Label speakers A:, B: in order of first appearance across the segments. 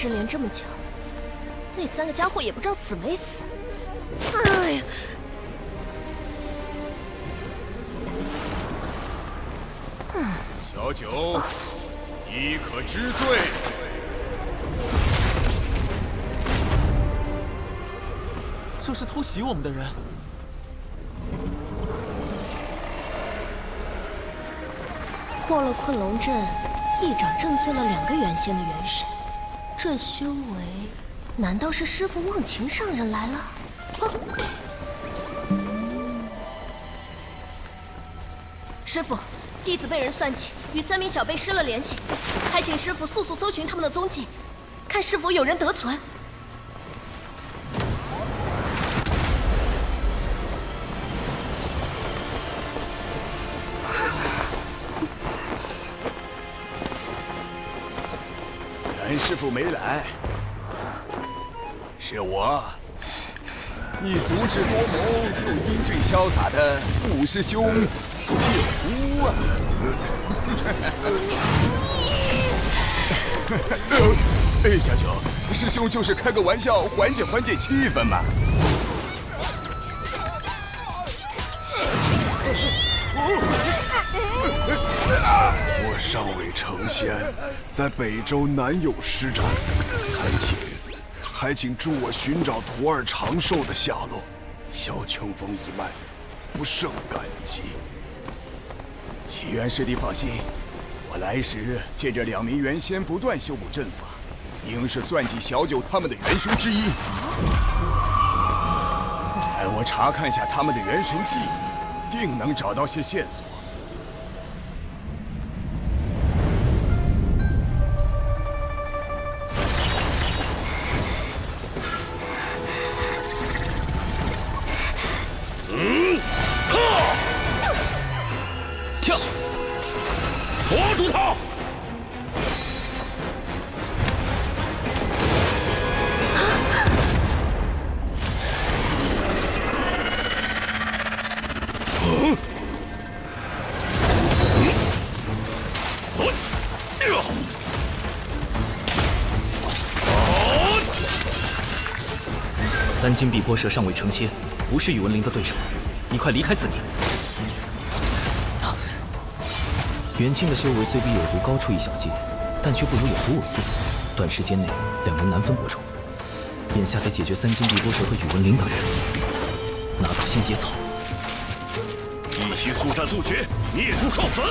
A: 失联这么久，那3个家伙也不知道死没死。哎呀！
B: 小九，你可知罪？
C: 这是偷袭我们的人。
A: 破了困龙阵，一掌震碎了2个原先的元神。这修为，难道是师父忘情上人来了？师父，弟子被人算计，与3名小辈失了联系，还请师父速速搜寻他们的踪迹，看是否有人得存。
B: 咱师父没来，是我，一足智多谋又英俊潇洒的五师兄介乎啊！小九，师兄就是开个玩笑，缓解缓解气氛嘛。
D: 我尚未成仙，在北周难有施展，还请助我寻找徒儿长寿的下落。萧清风一脉，不胜感激。
B: 启元师弟放心，我来时见这2名元仙不断修补阵法，应是算计小九他们的元凶之一。待我查看下他们的元神记，定能找到些线索。
C: 跳去，抓住他！3
E: 金碧波蛇尚未成仙，不是宇文灵的对手，你快离开此地。元清的修为虽比有毒高出一小阶，但却不如有毒稳定，短时间内2人难分伯仲。眼下得解决3金碧波蛇和宇文灵等人，拿到新阶草。
C: 必须速战速决，灭诸少子！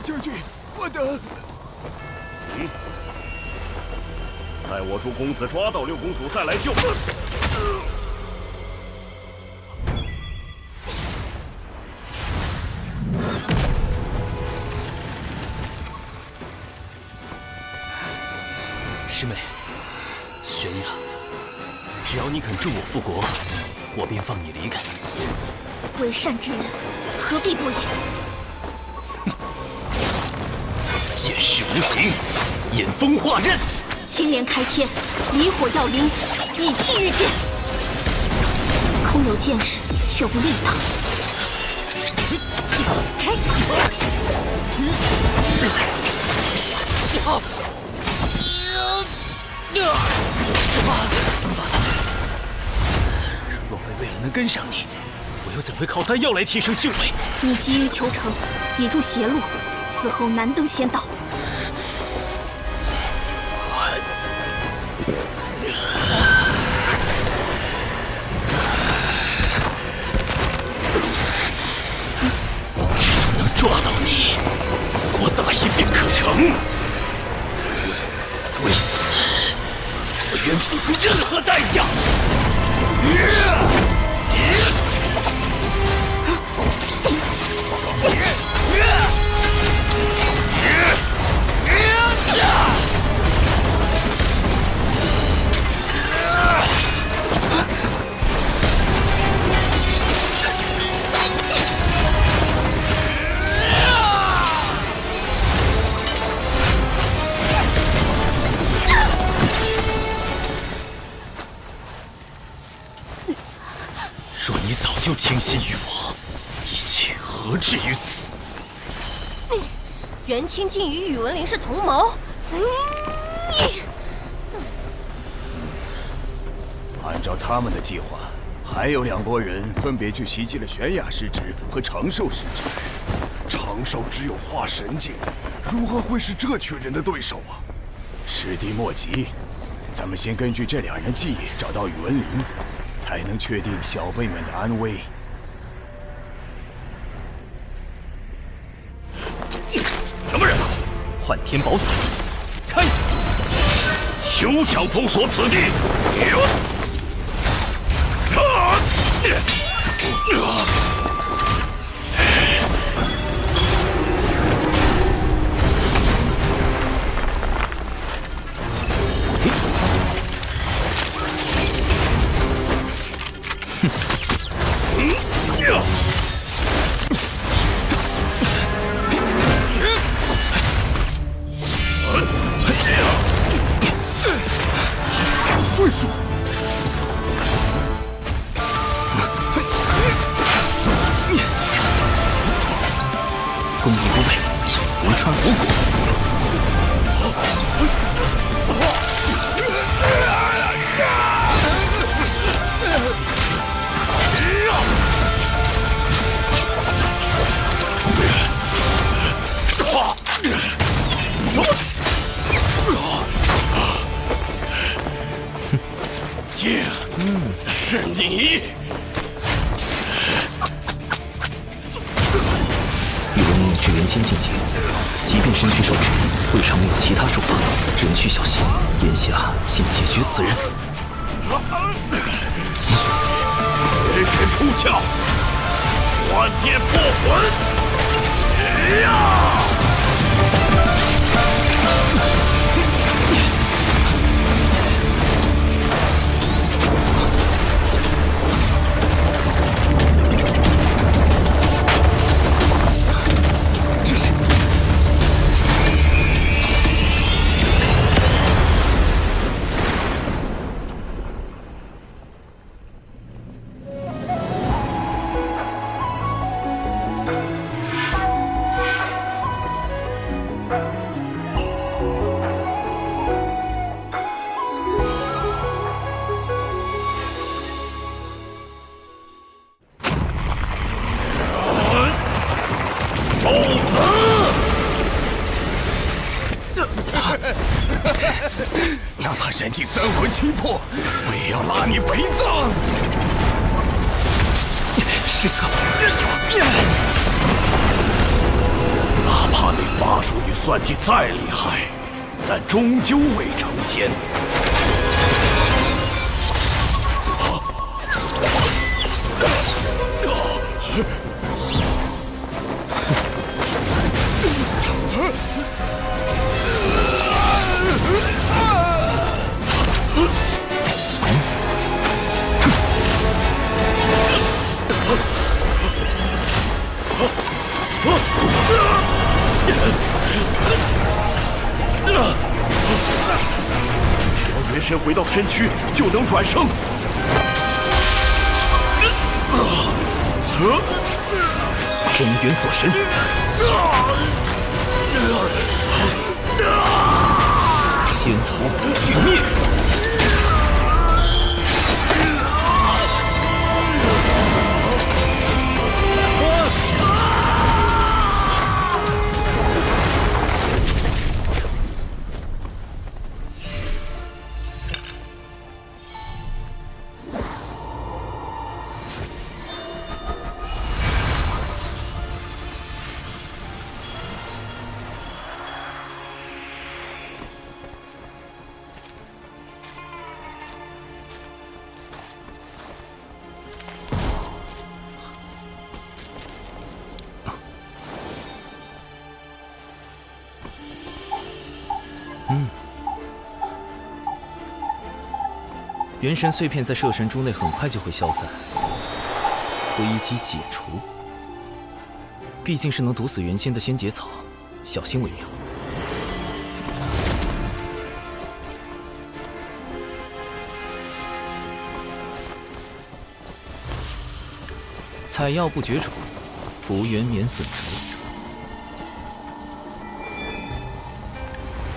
B: 将军，我等……
C: 待我诸公子抓到6公主再来救。
F: 师妹，玄雅，只要你肯助我复国，我便放你离开。
A: 为善之人，何必多言？
F: 剑势无形，引风化刃。
A: 青莲开天，离火耀灵，以气御剑。空有剑势，却无力挡。
F: 若非为了能跟上你，我又怎会靠丹药来提升修为？
A: 你急于求成，引入邪路，此后难登仙道。
F: 只要能抓到你，复国大业便可成。为此，我愿付出任何代价。就倾心于我，一切何至于此？
A: 袁清竟与宇文灵是同谋。
B: 按照他们的计划，还有2拨人分别去袭击了玄雅师侄和长寿师侄。
D: 长寿只有化神境，如何会是这群人的对手啊？
B: 师弟莫急，咱们先根据这2人记忆找到宇文灵，才能确定小辈们的安危。
C: 什么人？
F: 幻天宝伞，开！
C: 休想封锁此地！
B: 对手。
E: 攻敌不备，无穿佛骨。
C: 爹，是你！
E: 宇文灵至元仙境界，即便身躯受制，未尝没有其他手法，仍需小心。眼下先解决此人。
C: 人神出窍，幻天破魂！呀！
B: 哪怕燃尽3魂7魄，我也要拉你陪葬！
E: 失策！
C: 哪怕你法术与算计再厉害，但终究未成仙。只要元神回到身躯，就能转生。
E: 真元锁神，仙头绝灭。元神碎片在摄神珠内很快就会消散，危机解除。毕竟是能毒死元仙的仙节草，小心为妙。采药不绝种，福元免损折。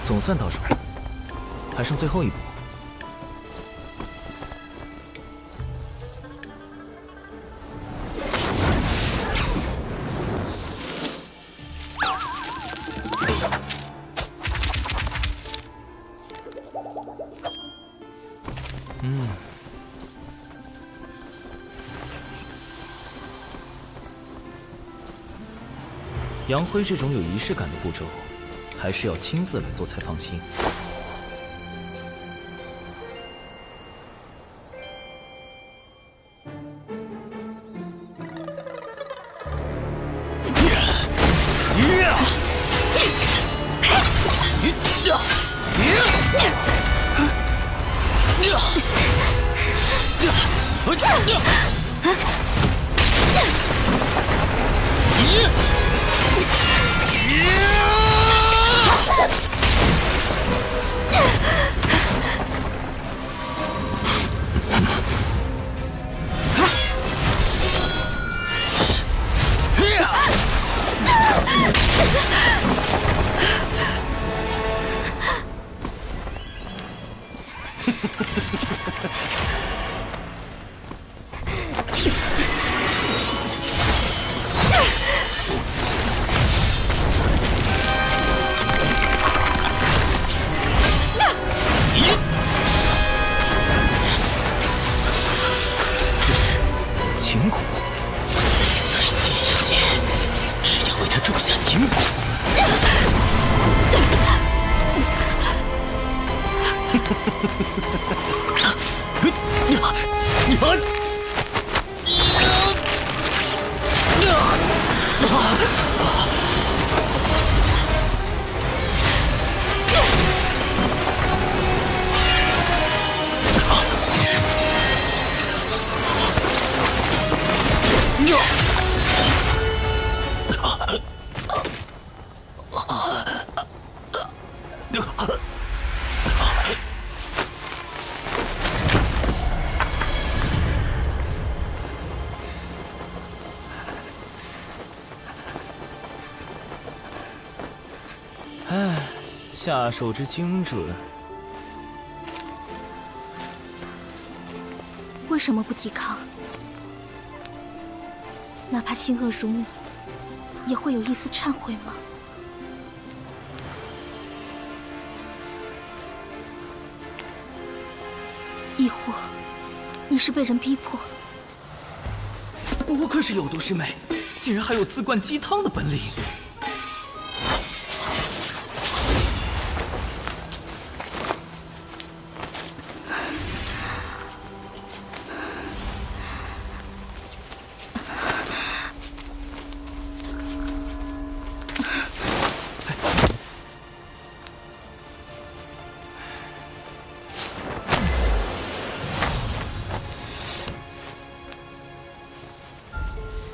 E: 总算到手，还剩最后一步。杨辉这种有仪式感的步骤，还是要亲自来做才放心。下手之精准，
G: 为什么不抵抗？哪怕心恶如你，也会有一丝忏悔吗？亦或你是被人逼迫？
E: 不愧是有毒师妹，竟然还有自灌鸡汤的本领。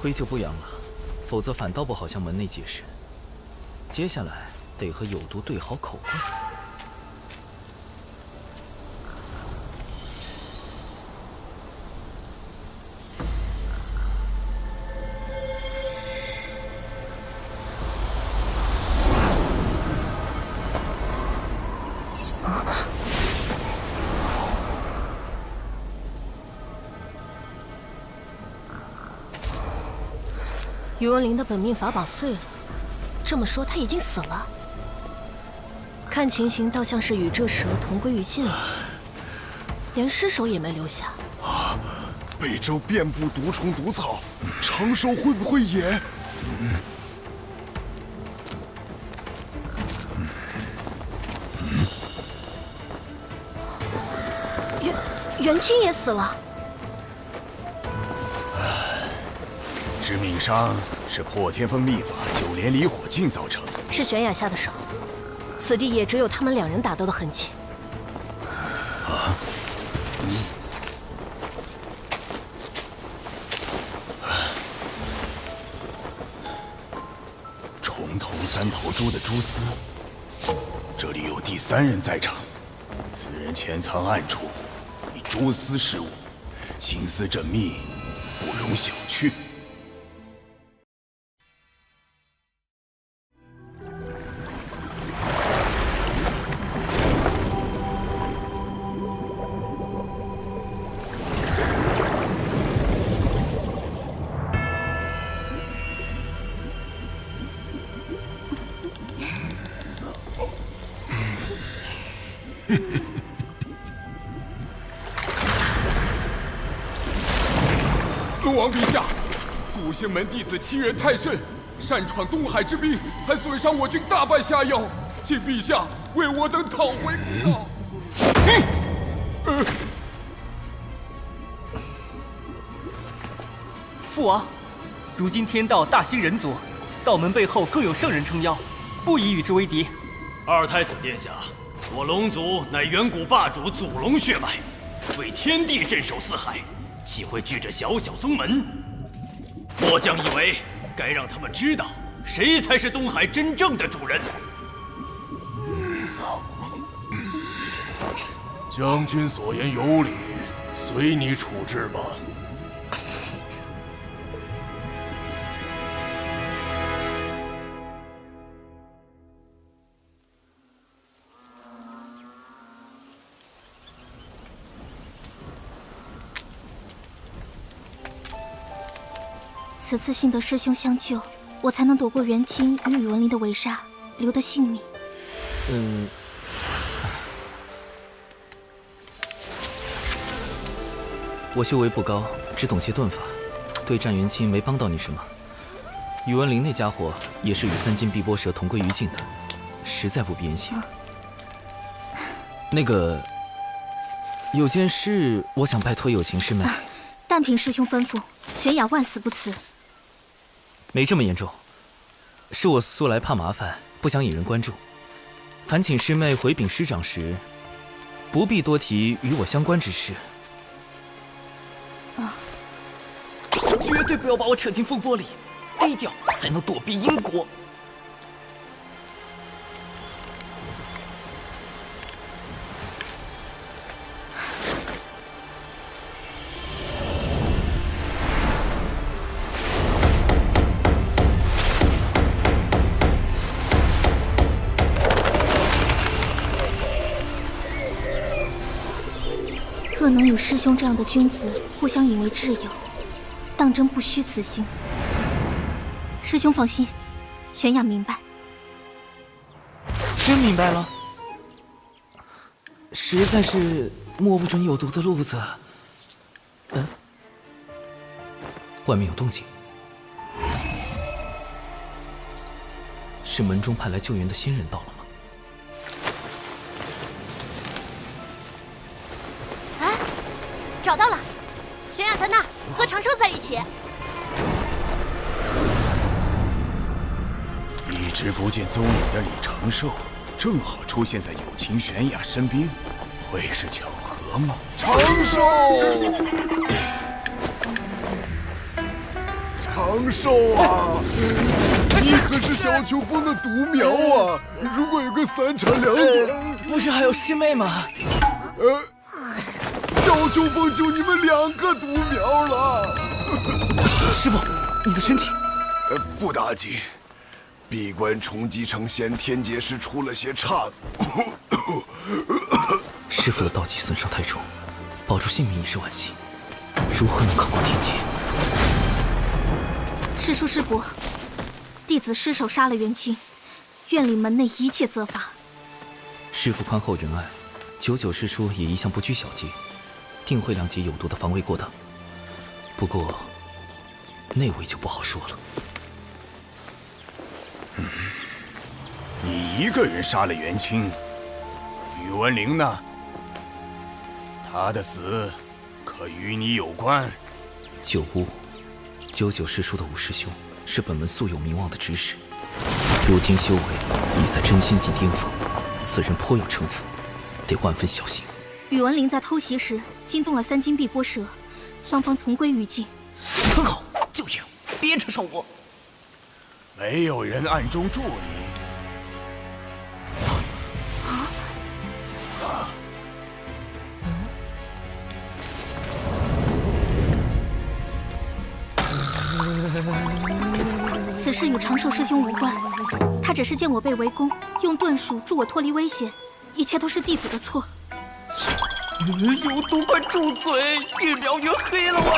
E: 灰就不扬了，否则反倒不好向门内解释。接下来得和有毒对好口供。
A: 宇文灵的本命法宝碎了，这么说他已经死了。看情形，倒像是与这蛇同归于尽了，连尸首也没留下。
D: 北周遍布毒虫毒草，长寿会不会也？
A: 元清也死了。
B: 致命伤是破天风秘法九连离火镜造成，
A: 是玄雅下的手，此地也只有他们两人打斗的痕迹。
B: 重头三头猪的蛛丝，这里有第三人在场，此人潜藏暗处，以蛛丝事物，心思缜密，不容小觑。龙王陛下，古星门弟子欺人太甚，擅闯东海之滨，还损伤我军大半下药，请陛下为我等讨回公道。
H: 父王，如今天道大兴人族，道门背后更有圣人撑腰，不宜与之为敌。
C: 二太子殿下，我龙族乃远古霸主祖龙血脉，为天地镇守四海，岂会惧这小小宗门？末将以为该让他们知道，谁才是东海真正的主人。
I: 将军所言有理，随你处置吧。
G: 此次幸得师兄相救，我才能躲过元清与宇文林的围杀，留得性命。
E: 我修为不高，只懂些遁法，对战元清没帮到你什么。宇文林那家伙也是与三金碧波蛇同归于尽的，实在不必言谢。那个，有件事我想拜托有情师妹。
G: 但凭师兄吩咐，玄雅万死不辞。
E: 没这么严重，是我素来怕麻烦，不想引人关注。烦请师妹回禀师长时，不必多提与我相关之事。绝对不要把我扯进风波里，低调才能躲避因果。
G: 若能与师兄这样的君子互相引为挚友，当真不虚此行。师兄放心，玄雅明白。
E: 真明白了，实在是摸不准有毒的路子。外面有动静，是门中派来救援的仙人到了吗？
A: 找到了，玄雅在那儿和长寿在一起。
B: 一直不见踪影的李长寿，正好出现在有情玄雅身边，会是巧合吗？
D: 长寿，长寿啊！你可是小秋风的独苗啊！如果有个三长两短，
E: 不是还有师妹吗？
D: 小秋风就你们2个独苗了。
E: 师傅，你的身体？
D: 不打紧，闭关重击成仙天劫时出了些岔子。
E: 师傅的道基损伤太重，保住性命已是惋惜，如何能抗过天劫？
G: 师叔师伯，弟子失手杀了元清，愿领门内一切责罚。
E: 师傅宽厚仁爱，久久师叔也一向不拘小节，定会谅解有毒的防卫过当。不过，那位就不好说了。
B: 你一个人杀了元清，宇文灵呢？他的死可与你有关？
E: 九巫，九九师叔的五师兄，是本门素有名望的执使，如今修为已在真仙境巅峰，此人颇有城府，得万分小心。
G: 宇文灵在偷袭时惊动了三金碧波蛇，双方同归于尽。
E: 很好，就这样，别扯上我。
B: 没有人暗中助你。
G: 此事与长寿师兄无关，他只是见我被围攻，用遁术助我脱离危险，一切都是弟子的错。
E: 有毒，快住嘴！越描越黑了喂！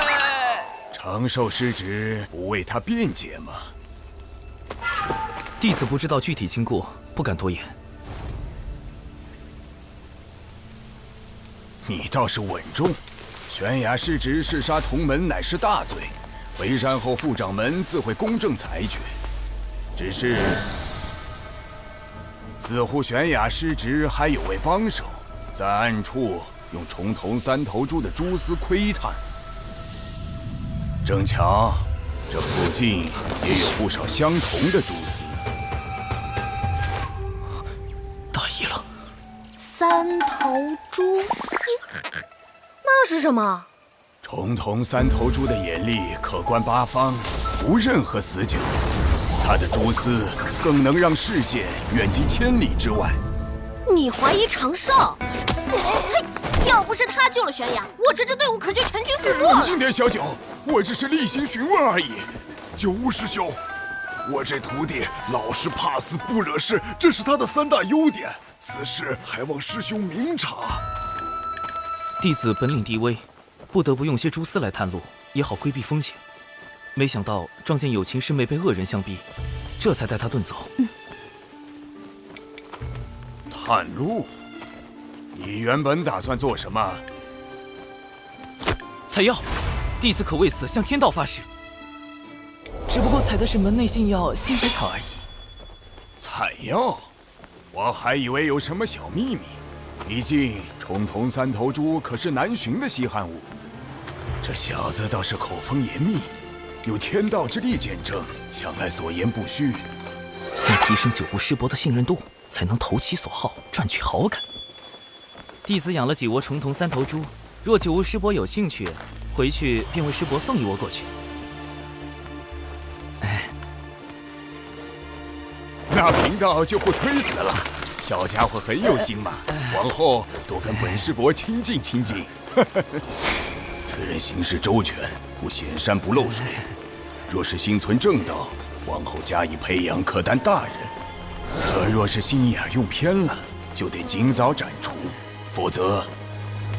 B: 长寿师侄不为他辩解吗？
E: 弟子不知道具体经过，不敢多言。
B: 你倒是稳重，玄雅师侄弑杀同门乃是大罪，回山后副掌门自会公正裁决。只是，似乎玄雅师侄还有位帮手，在暗处用重瞳三头猪的蛛丝窥探。正巧，这附近也有不少相同的蛛丝。
E: 大意了。
A: 三头蛛丝，那是什么？
B: 重瞳三头猪的眼力可观八方，无任何死角。它的蛛丝更能让视线远及千里之外。
A: 你怀疑长寿？嘿，要不是他救了玄雅，我这支队伍可就全军覆没了。
B: 冷静点，小九，我只是例行询问而已。
D: 九巫师兄，我这徒弟老实怕死不惹事，这是他的3大优点。此事还望师兄明察。
E: 弟子本领低微，不得不用些蛛丝来探路，也好规避风险。没想到撞见有情师妹被恶人相逼，这才带她遁走。
B: 探路？你原本打算做什么？
E: 采药，弟子可为此向天道发誓。只不过采的是门内信药仙节草而已。
B: 采药？我还以为有什么小秘密。毕竟重瞳三头猪可是难寻的稀罕物。这小子倒是口风严密，有天道之力见证，想来所言不虚。
E: 先提升九巫师伯的信任度，才能投其所好，赚取好感。弟子养了几窝重瞳三头猪，若九巫师伯有兴趣，回去便为师伯送一窝过去。
B: 那贫道就不推辞了。小家伙很有心嘛，往后多跟本师伯亲近亲近。此人行事周全，不显山不漏水。若是心存正道，往后加以培养，可担大任。可若是心眼用偏了，就得尽早斩除，否则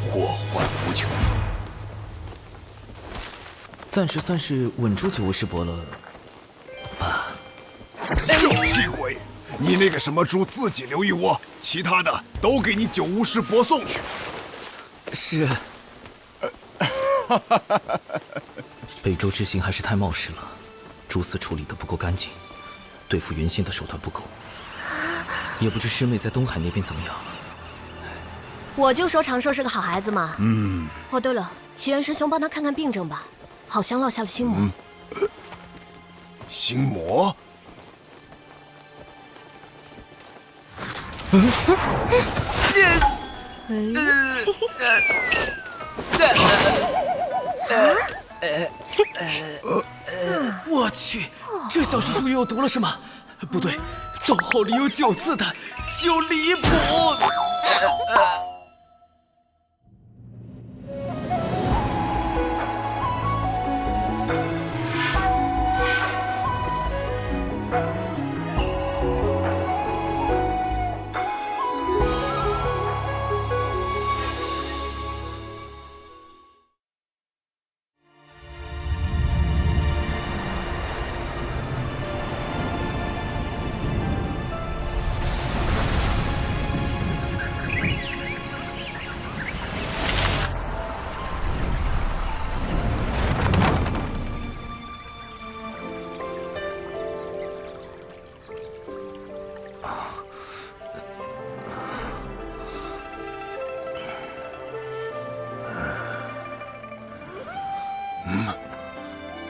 B: 祸患无穷。
E: 暂时算是稳住九巫师伯了吧？
D: 小气鬼！你那个什么猪自己留一窝，其他的都给你九巫师伯送去。
E: 是。北周之行还是太冒失了，蛛丝处理得不够干净，对付原先的手段不够。也不知师妹在东海那边怎么样。
A: 我就说长寿是个好孩子嘛。哦，对了，齐元师兄帮他看看病症吧，好像落下了心魔。
D: 心魔？
E: 我去，这小师叔又读了什么？不对，咒后里有9字的，就离谱。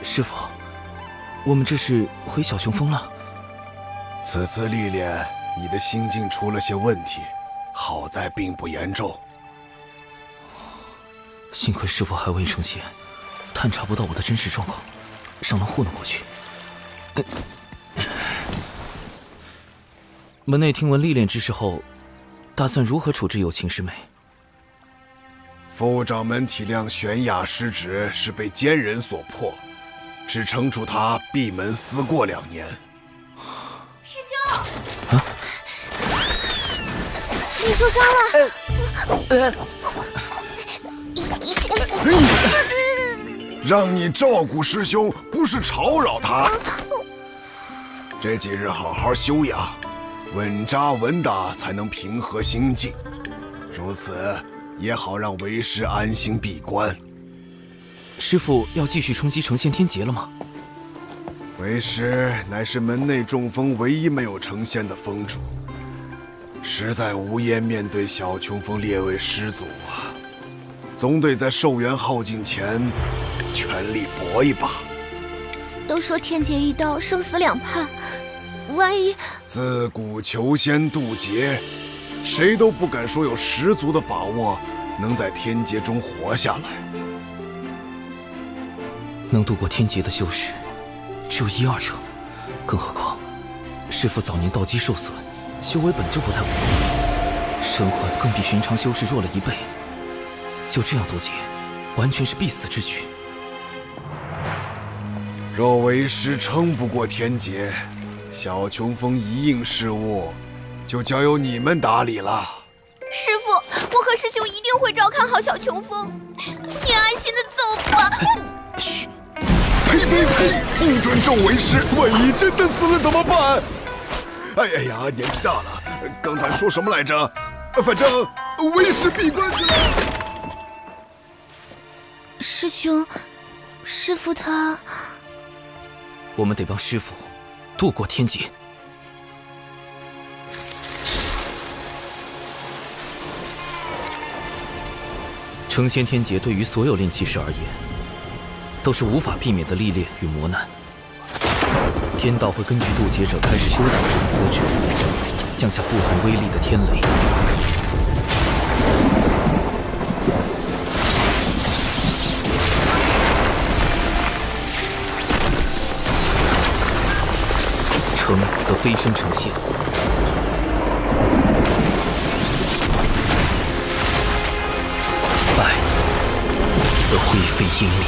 E: 师傅，我们这是回小雄峰了。
D: 此次历练，你的心境出了些问题，好在并不严重。
E: 幸亏师傅还未成仙，探查不到我的真实状况，尚能糊弄过去。门内听闻历练之事后，打算如何处置有情师妹？
D: 副掌门体谅玄雅师侄是被奸人所迫，只惩处他闭门思过2年。
G: 师兄，
E: 啊！
G: 你受伤了。
D: 让你照顾师兄，不是吵扰他。这几日好好休养，稳扎稳打，才能平和心境。如此也好让为师安心闭关。
E: 师父要继续冲击成仙天劫了吗？
D: 为师乃是门内众峰唯一没有成仙的峰主，实在无颜面对小琼峰列位师祖啊，总得在寿元耗尽前全力搏一把。
G: 都说天劫一刀，生死两判，万一……
D: 自古求仙渡劫，谁都不敢说有十足的把握能在天劫中活下来。
E: 能度过天劫的修士只有1、2成，更何况师父早年道基受损，修为本就不太稳定，身患更比寻常修士弱了1倍。就这样渡劫，完全是必死之举。
D: 若为师撑不过天劫，小琼峰一应事务就交由你们打理了。
G: 师父，我和师兄一定会照看好小琼峰，你安心的走吧。
E: 嘘。
D: 呸呸呸！不准咒为师，万一真的死了怎么办？哎呀，年纪大了，刚才说什么来着？反正为师闭关去了。
G: 师兄，师父他……
E: 我们得帮师父渡过天劫。成仙天劫对于所有炼气师而言，都是无法避免的历练与磨难。天道会根据渡劫者开始修道时的资质，降下不同威力的天雷。成则飞升成仙，败则灰飞烟灭。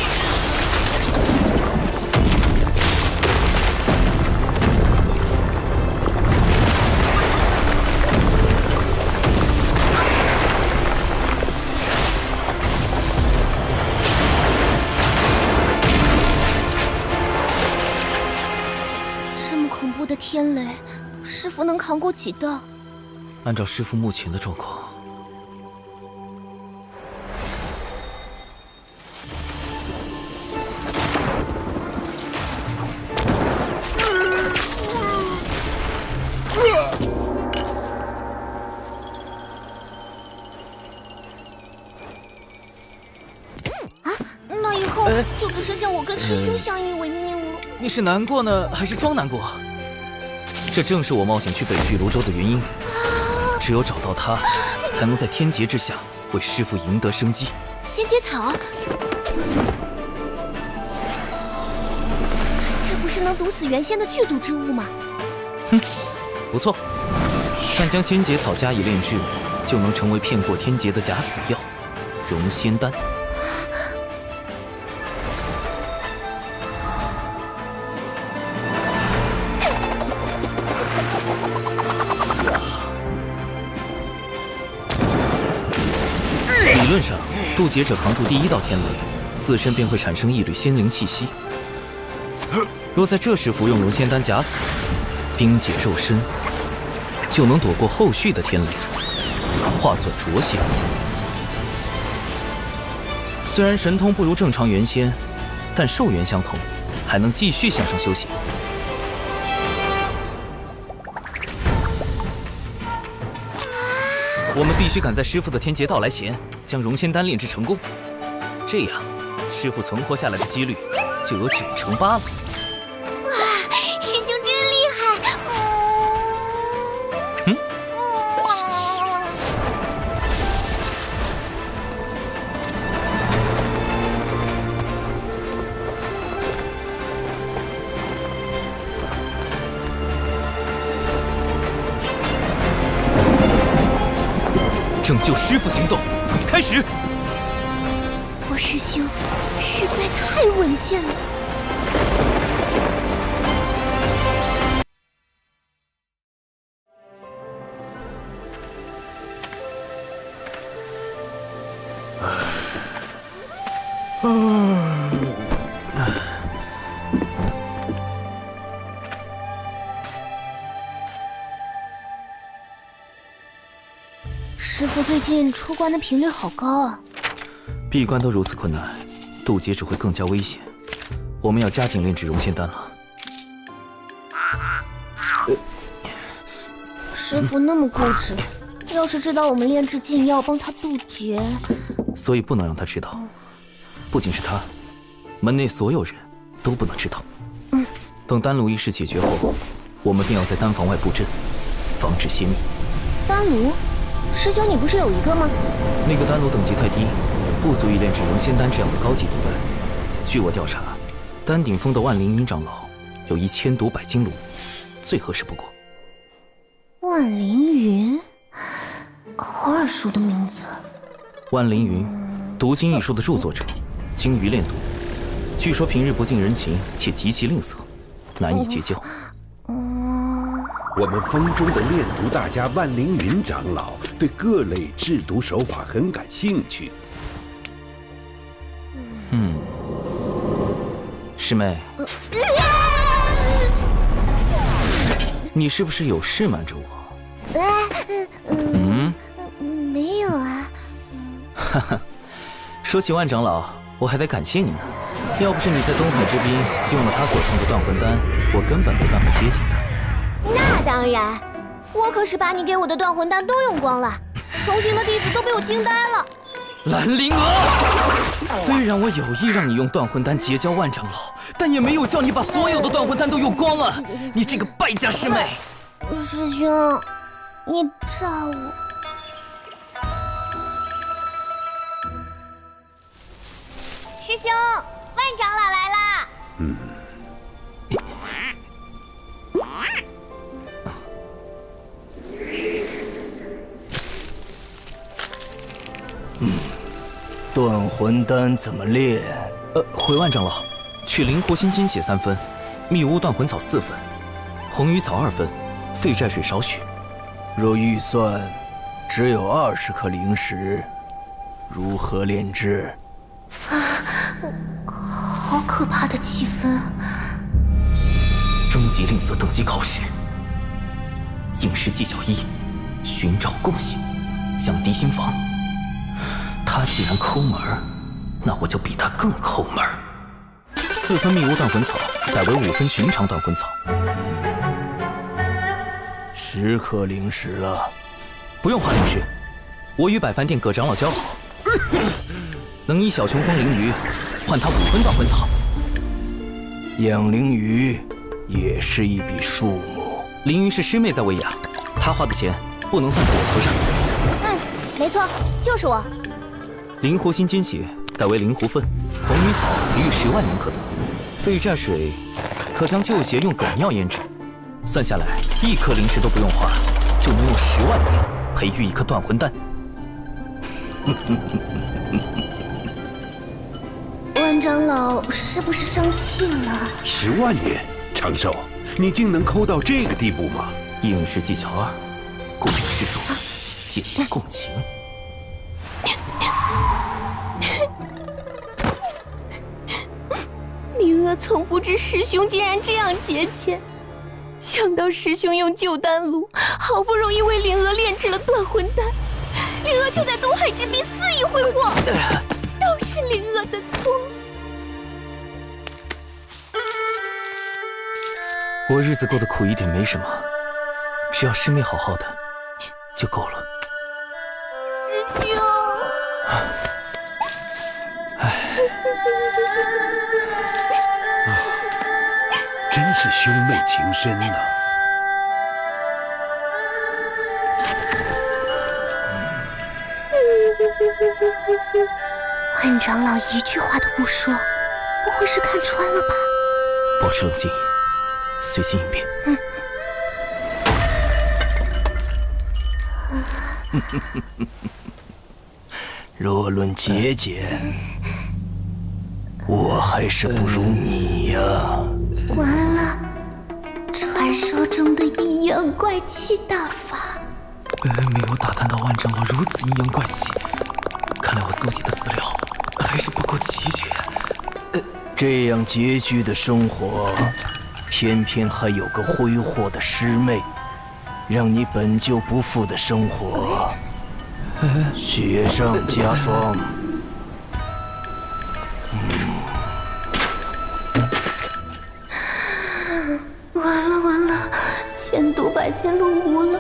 G: 天雷，师父能扛过几道？
E: 按照师父目前的状况，
G: 那以后就只剩下我跟师兄相依为命了。
E: 你是难过呢，还是装难过？这正是我冒险去北俱泸州的原因。只有找到他，才能在天劫之下为师父赢得生机。
G: 仙阶草，这不是能毒死原仙的剧毒之物吗？
E: 哼，不错。但将仙劫草加以炼制，就能成为骗过天劫的假死药——融仙丹。理论上，渡劫者扛住第1道天雷，自身便会产生一缕仙灵气息。若在这时服用融仙丹假死，冰解肉身，就能躲过后续的天雷，化作浊仙。虽然神通不如正常元仙，但寿元相同，还能继续向上修行。我们必须赶在师父的天劫到来前，将融仙丹炼制成功，这样师父存活下来的几率就有9成8了。
G: 哇，师兄真厉害！
E: 嗯。拯救师父行动开始。
G: 我师兄实在太稳健了。师父最近出关的频率好高啊！
E: 闭关都如此困难，渡劫只会更加危险。我们要加紧炼制熔仙丹了。
G: 师傅那么固执，要是知道我们炼制禁药帮他渡劫，
E: 所以不能让他知道。不仅是他，门内所有人都不能知道。等丹炉一事解决后，我们便要在丹房外布阵，防止泄密。
G: 丹炉，师兄你不是有一个吗？
E: 那个丹炉等级太低，不足以炼制熔仙丹这样的高级毒丹。据我调查，丹顶峰的万灵云长老有1000毒百金炉，最合适不过。
G: 万灵云，好耳熟的名字。
E: 万灵云，毒经一书的著作者，精于炼毒，据说平日不近人情，且极其吝啬，难以结交。
J: 我们峰中的炼毒大家万灵云长老对各类制毒手法很感兴趣。
E: 师妹，你是不是有事瞒着我？
G: 没有啊。
E: 哈哈，说起万长老，我还得感谢你呢。要不是你在东海之滨用了他所创的断魂丹，我根本没办法接近他。
G: 那当然，我可是把你给我的断魂丹都用光了，同行的弟子都被我惊呆了。
E: 兰陵娥，虽然我有意让你用断魂丹结交万长老，但也没有叫你把所有的断魂丹都用光了。你这个败家师妹！
G: 师兄，你炸我！师兄，万长老来啦！
F: 断魂丹怎么炼？
E: 回万长老，取灵活心金血3分，密乌断魂草4分，红鱼草2分，废寨水少许。
F: 若预算只有20颗灵石，如何炼制？
G: 好可怕的气氛！
E: 终极令色等级考试，应试技巧1：寻找共性，降低心防。他既然抠门，那我就比他更抠门。4分密乌断魂草改为5分寻常断魂草。
F: 10颗灵石了，
E: 不用花灵石，我与百凡殿葛长老交好，能以小琼峰灵鱼换他5分断魂草。
F: 养灵鱼也是一笔数目。
E: 灵鱼是师妹在喂养，她花的钱不能算在我头上。
G: 没错，就是我。
E: 灵活心金血改为灵狐粪，红鱼草一日10万年可得，废寨水可将旧鞋用狗尿腌制，算下来1颗灵石都不用花，就能用10万年培育一颗断魂丹。
G: 万长老是不是生气了
J: ？10万年，长寿，你竟能抠到这个地步吗？
E: 应试技巧2：共鸣施术，借力共情。
G: 灵娥从不知师兄竟然这样节俭，想到师兄用旧丹炉好不容易为灵娥炼制了断魂丹，灵娥却在东海之滨肆意挥霍，都是灵娥的错。
E: 我日子过得苦一点没什么，只要师妹好好的就够了。
G: 师兄，
J: 真是兄妹情深呐！
G: 万长老一句话都不说，不会是看穿了吧？
E: 保持冷静，随机应变。
F: 若论节俭，我还是不如你呀。
G: 完了，传说中的阴阳怪气大法。
E: 没有打探到万长老如此阴阳怪气，看来我搜集的资料还是不够齐全。
F: 这样拮据的生活，偏偏还有个挥霍的师妹，让你本就不富的生活雪上加霜。
G: 完了完了，千毒百金都无了，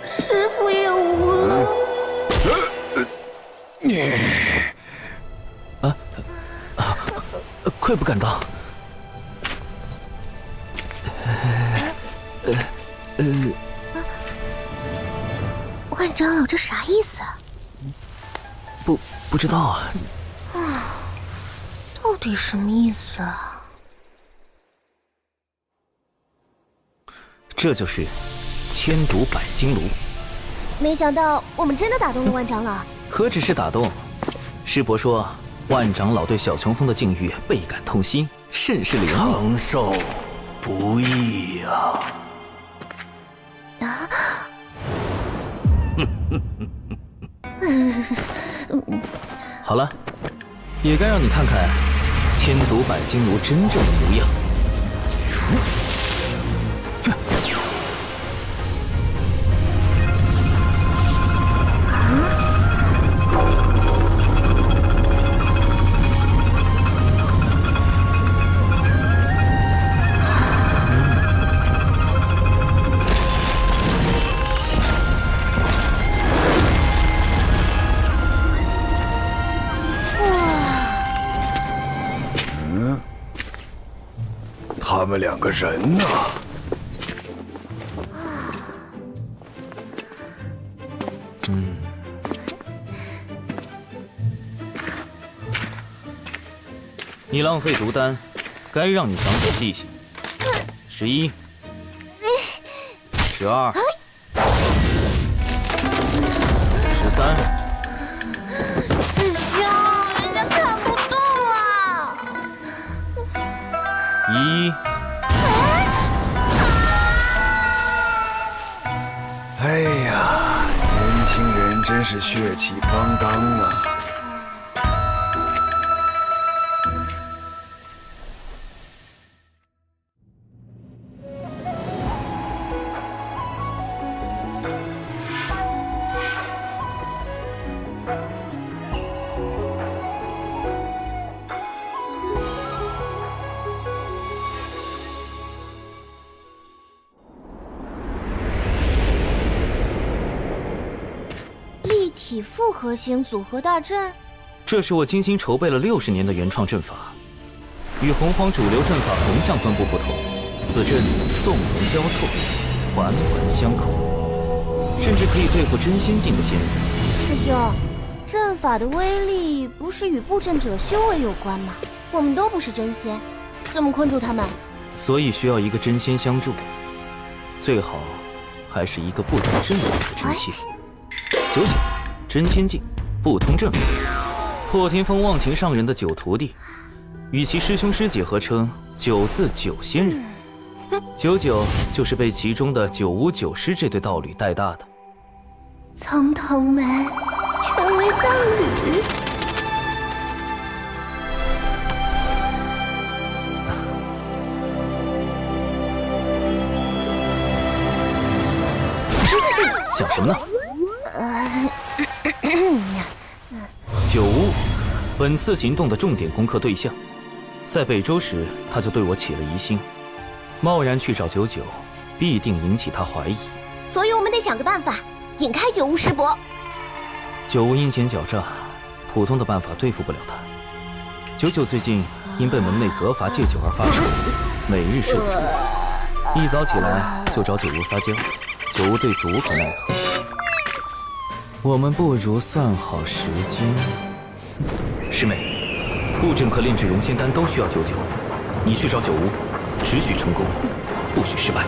G: 师傅也无了。
D: 你
E: 愧不敢当。
G: 万长老这啥意思啊？
E: 不知道啊。
G: 到底什么意思啊？
E: 这就是千毒百金炉。
G: 没想到我们真的打动了万长老。
E: 何止是打动，师伯说万长老对小琼峰的境遇倍感痛心，甚是怜悯。
F: 长寿不易呀！
E: 好了，也该让你看看千毒百金炉真正的模样。
D: 他们两个人呢？
E: 你浪费毒丹，该让你长点记性。11、12、13。
G: 师兄，人家看不动了。
E: 1。
D: 哎呀，年轻人真是血气方刚啊！
G: 立体复合型组合大阵，
E: 这是我精心筹备了60年的原创阵法，与洪荒主流阵法横向分布不同，此阵纵横交错，环环相扣，甚至可以对付真仙境的仙人。
G: 师兄，阵法的威力不是与布阵者修为有关吗？我们都不是真仙，怎么困住他们？
E: 所以需要一个真仙相助，最好还是一个不同阵法的真仙。99真仙境，不通阵法，破天峰忘情上人的9徒弟，与其师兄师姐合称9字9仙人。99就是被其中的9无9师这对道侣带大的。
G: 从同门成为伴侣。
E: 想什么呢？9无，本次行动的重点攻克对象，在北周时他就对我起了疑心，贸然去找99，必定引起他怀疑。
G: 所以我们得想个办法，引开9无师伯。
E: 9无阴险狡诈，普通的办法对付不了他。99最近因被门内责罚戒酒而发愁，每日睡不着，一早起来就找9无撒娇，9无对此无可奈何。我们不如算好时间。师妹，布阵和炼制熔仙丹都需要99，你去找9无，只许成功，不许失败。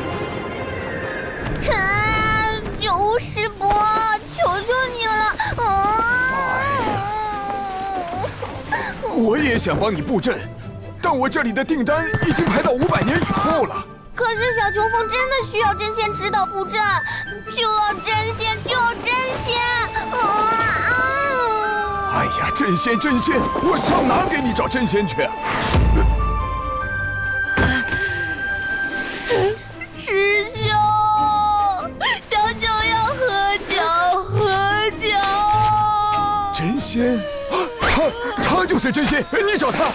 G: 9无师伯，求求你了！
B: 我也想帮你布阵，但我这里的订单已经排到500年以后了。
G: 可是小琼峰真的需要真仙指导布阵，就要真仙，就要真仙！
B: 哎呀，真仙真仙，我上哪给你找真仙去啊？
G: 师兄，小九要喝酒，喝酒！
B: 真仙，他就是真仙，你找他。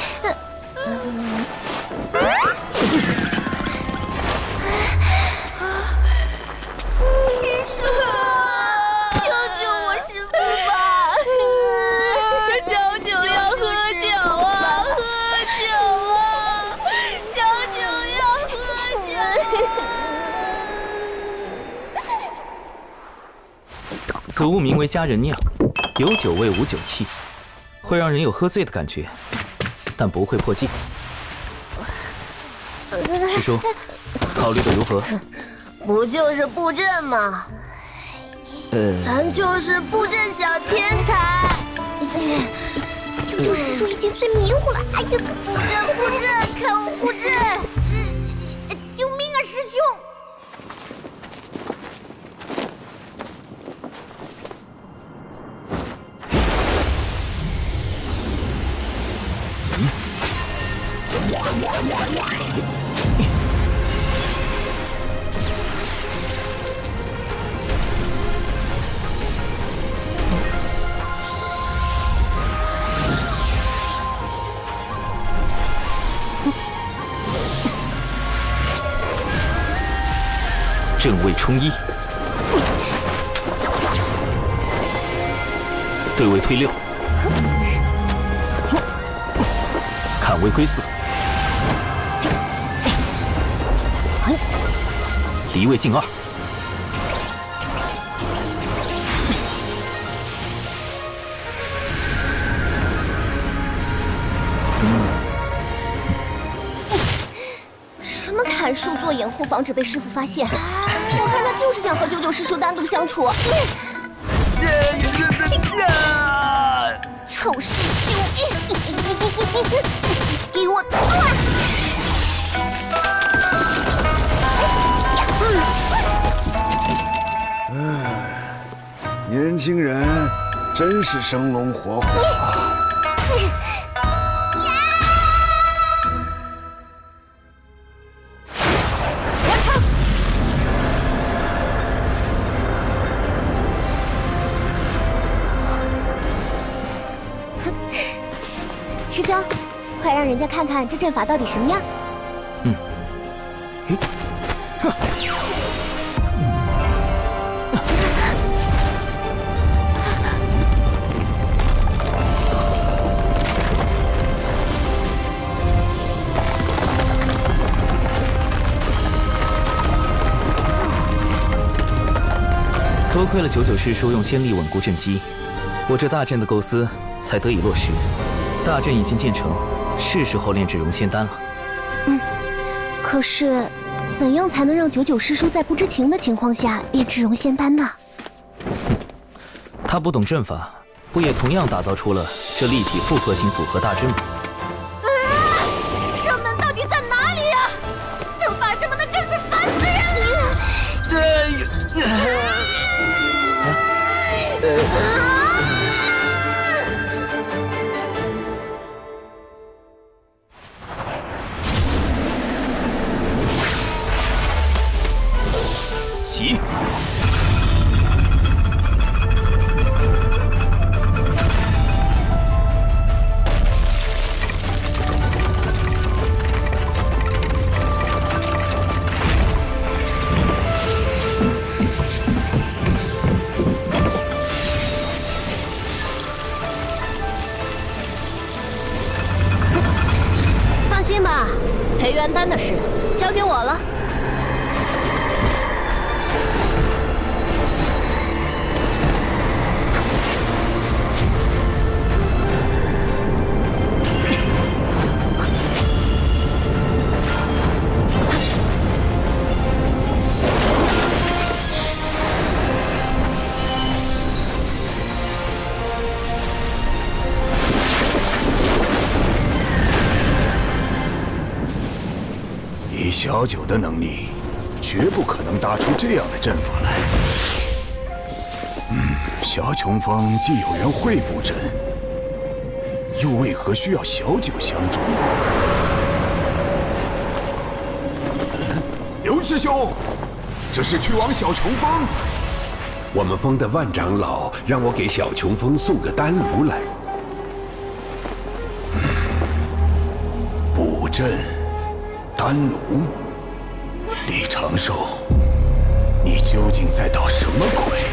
E: 此物名为佳人酿，有酒味无酒气，会让人有喝醉的感觉，但不会破戒。师叔，考虑的如何？
G: 不就是布阵吗？咱就是布阵小天才。九九师叔已经醉迷糊了。哎呀，布阵，看我布阵！救命啊，师兄！
E: 正位冲一，对位推6，看位归4，离位进2。
G: 什么砍树做掩护，防止被师傅发现？我看他就是想和九九师叔单独相处。臭师兄，给我断！
D: 年轻人真是生龙活虎啊！
G: 师兄，快让人家看看这阵法到底什么样。
E: 多亏了九九师叔用仙力稳固阵基，我这大阵的构思才得以落实。大阵已经建成，是时候炼制融仙丹了。
G: 可是，怎样才能让九九师叔在不知情的情况下炼制融仙丹呢？
E: 他不懂阵法，不也同样打造出了这立体复合型组合大阵吗？
G: 上门到底在哪里呀？阵法什么的真是烦死人了！
E: 起！
A: 放心吧，培元丹的事交给我了。
B: 以小九的能力，绝不可能搭出这样的阵法来。小琼峰既有人会布阵，又为何需要小九相助？刘师兄，这是去往小琼峰？
J: 我们峰的万长老让我给小琼峰送个丹炉来。
B: 布阵。丹炉，李长寿，你究竟在捣什么鬼？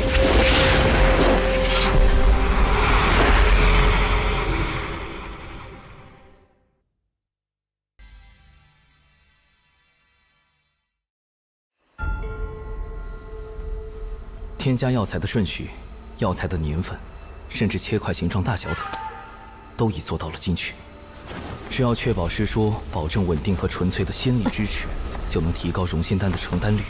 E: 添加药材的顺序药材的年份，甚至切块形状大小等，都已做到了精确。只要确保师说保证稳定和纯粹的仙力支持，就能提高熔仙丹的成丹率。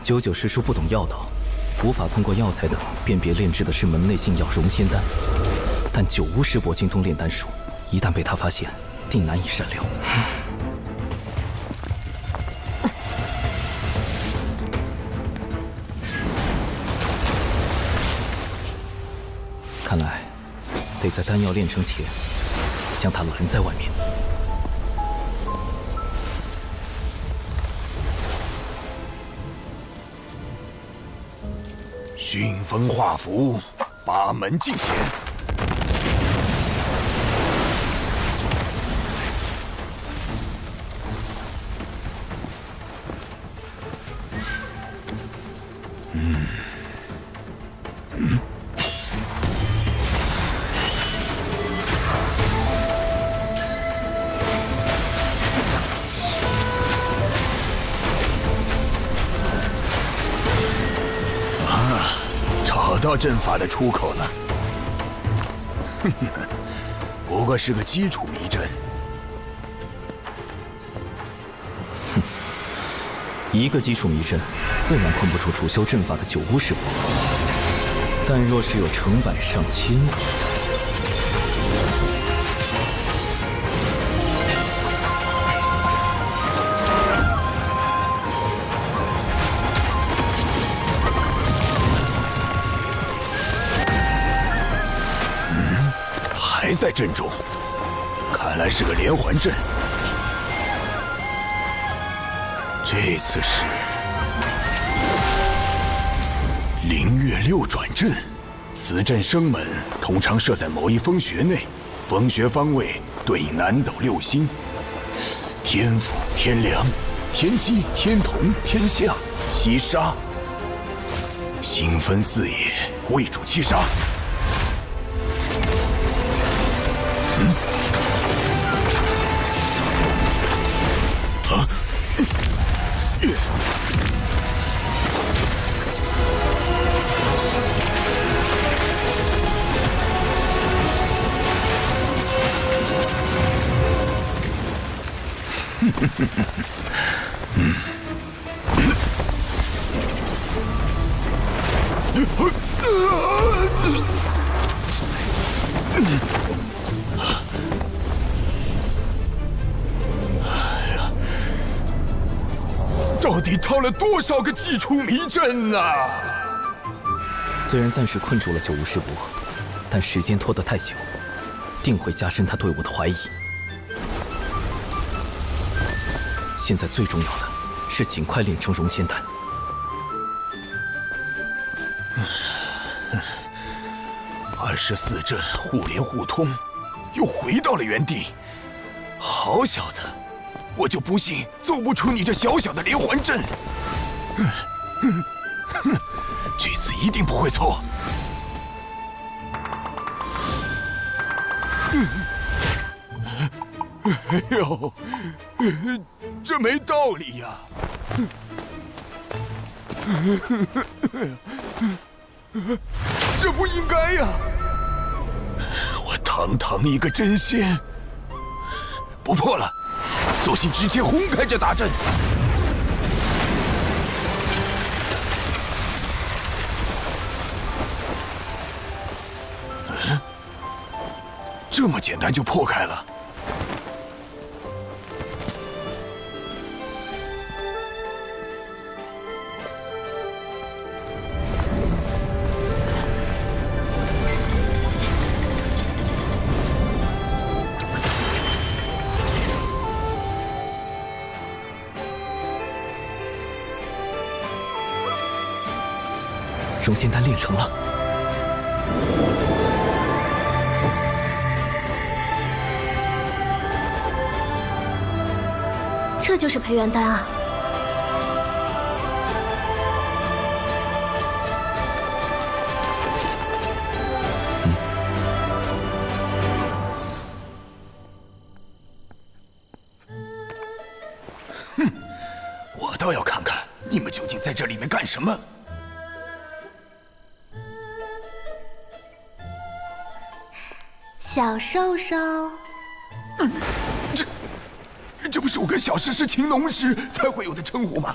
E: 99师叔不懂药道，无法通过药材等辨别炼制的是门内禁药熔仙丹，但九巫师伯精通炼丹术，一旦被他发现，定难以善了。看来，得在丹药炼成前，将他拦在外面。
B: 熏风化符，八门尽显。找到阵法的出口了。哼哼，不过是个基础迷阵。
E: 哼，一个基础迷阵，自然困不住主修阵法的九巫师伯。但若是有成百上千个，
B: 还在阵中，看来是个连环阵。这次是灵月六转阵，此阵生门通常设在某一风穴内，风穴方位对应南斗六星：天府、天梁、天机、天同、天象、七杀。星分四野，为主七杀。到底套了多少个基础迷阵啊！
E: 虽然暂时困住了九巫师伯，但时间拖得太久，定会加深他对我的怀疑。现在最重要的是尽快炼成熔仙丹。
B: 24阵互联互通，又回到了原地。好小子，我就不信奏不出你这小小的连环阵。这次一定不会错。哎呦，这没道理呀！这不应该呀！我堂堂一个真仙，不破了，索性直接轰开这大阵。这么简单就破开了？
E: 熔仙丹炼成了。
A: 这就是培元丹啊！
B: 究竟在这里面干什么？
G: 小兽兽，
B: 这不是我跟小诗诗情浓时才会有的称呼吗？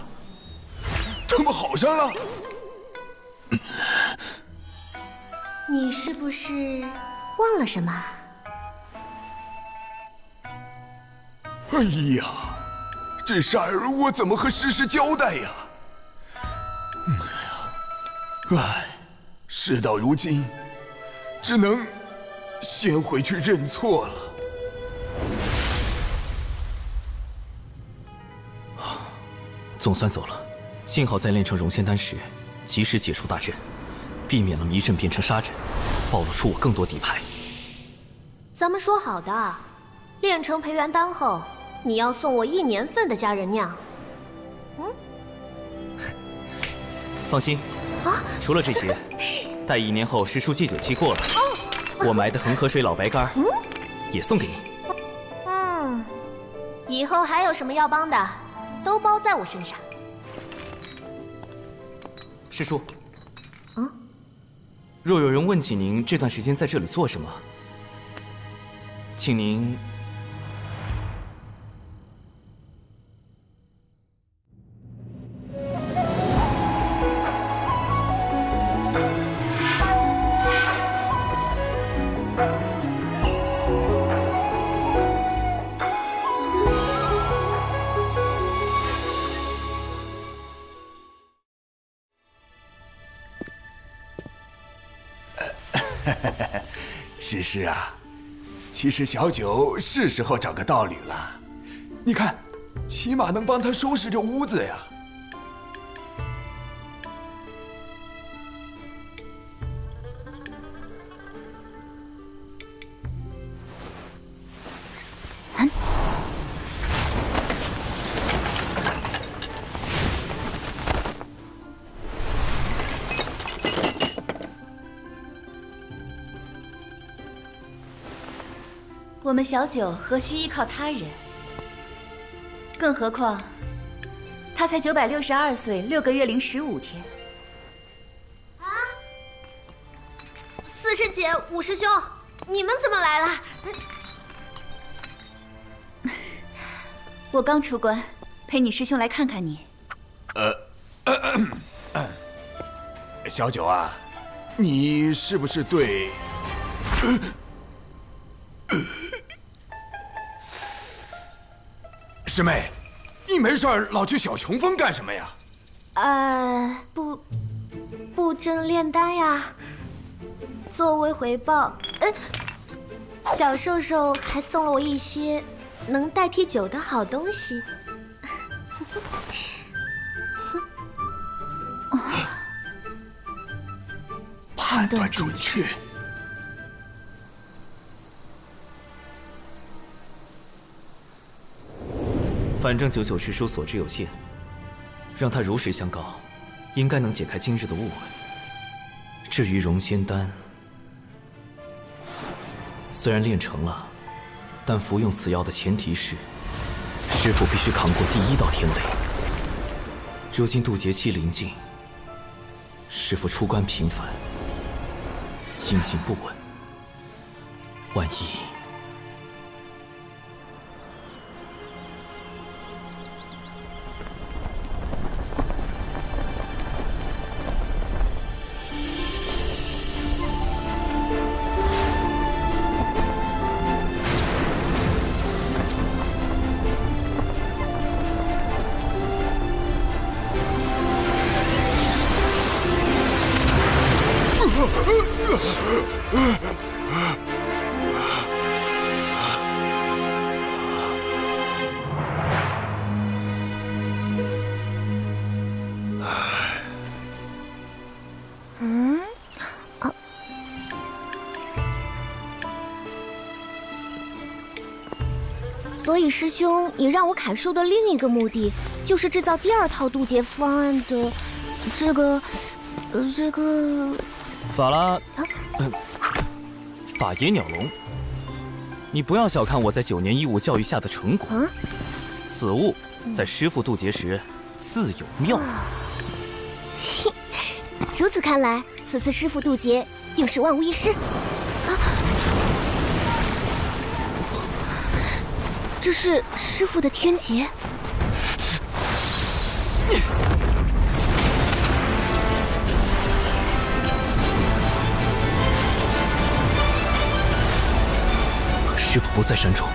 B: 他们好上了？
G: 你是不是忘了什么？
B: 哎呀，这事儿我怎么和诗诗交代呀？唉，事到如今，只能先回去认错了。
E: 总算走了，幸好在炼成融仙丹时，及时解除大阵，避免了迷阵变成杀阵，暴露出我更多底牌。
A: 咱们说好的，炼成培元丹后，你要送我1年份的佳人酿。
E: 放心，除了这些，待1年后师叔戒酒期过了，我埋的恒河水老白干也送给你。
A: 以后还有什么要帮的，都包在我身上。
E: 师叔，若有人问起您这段时间在这里做什么，请您
B: 诗诗啊，其实小九是时候找个道侣了。你看，起码能帮他收拾这屋子呀。
G: 我们小九何须依靠他人？更何况，他才962岁6个月零15天。
A: 四师姐、五师兄，你们怎么来了？
G: 我刚出关，陪你师兄来看看你。
B: 小九啊，你是不是对？师妹，你没事老去小琼峰干什么呀？
A: 布阵炼丹呀。作为回报，小兽兽还送了我一些能代替酒的好东西。
B: 判断准确。
E: 反正99师叔所知有限，让他如实相告，应该能解开今日的误会。至于融仙丹，虽然炼成了，但服用此药的前提是，师父必须扛过第1道天雷。如今渡劫期临近，师父出关频繁，心境不稳，万一……
A: 所以师兄，你让我砍树的另一个目的，就是制造第2套渡劫方案的这个
E: 法拉，法野鸟笼，你不要小看我在9年义务教育下的成果。此物在师父渡劫时自有妙法。
G: 如此看来，此次师父渡劫定是万无一失。啊！这是师父的天劫。
E: 师父不在山中，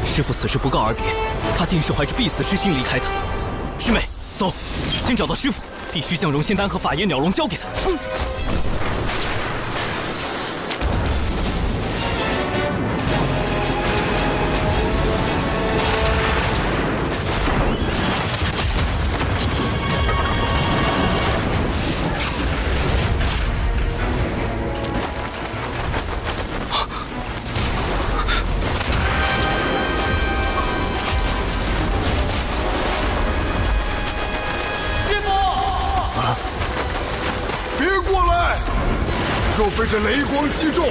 E: 师父此时不告而别，他定是怀着必死之心离开的。师妹，走，先找到师父，必须将容仙丹和法叶鸟笼交给他。
D: 若被这雷光击中，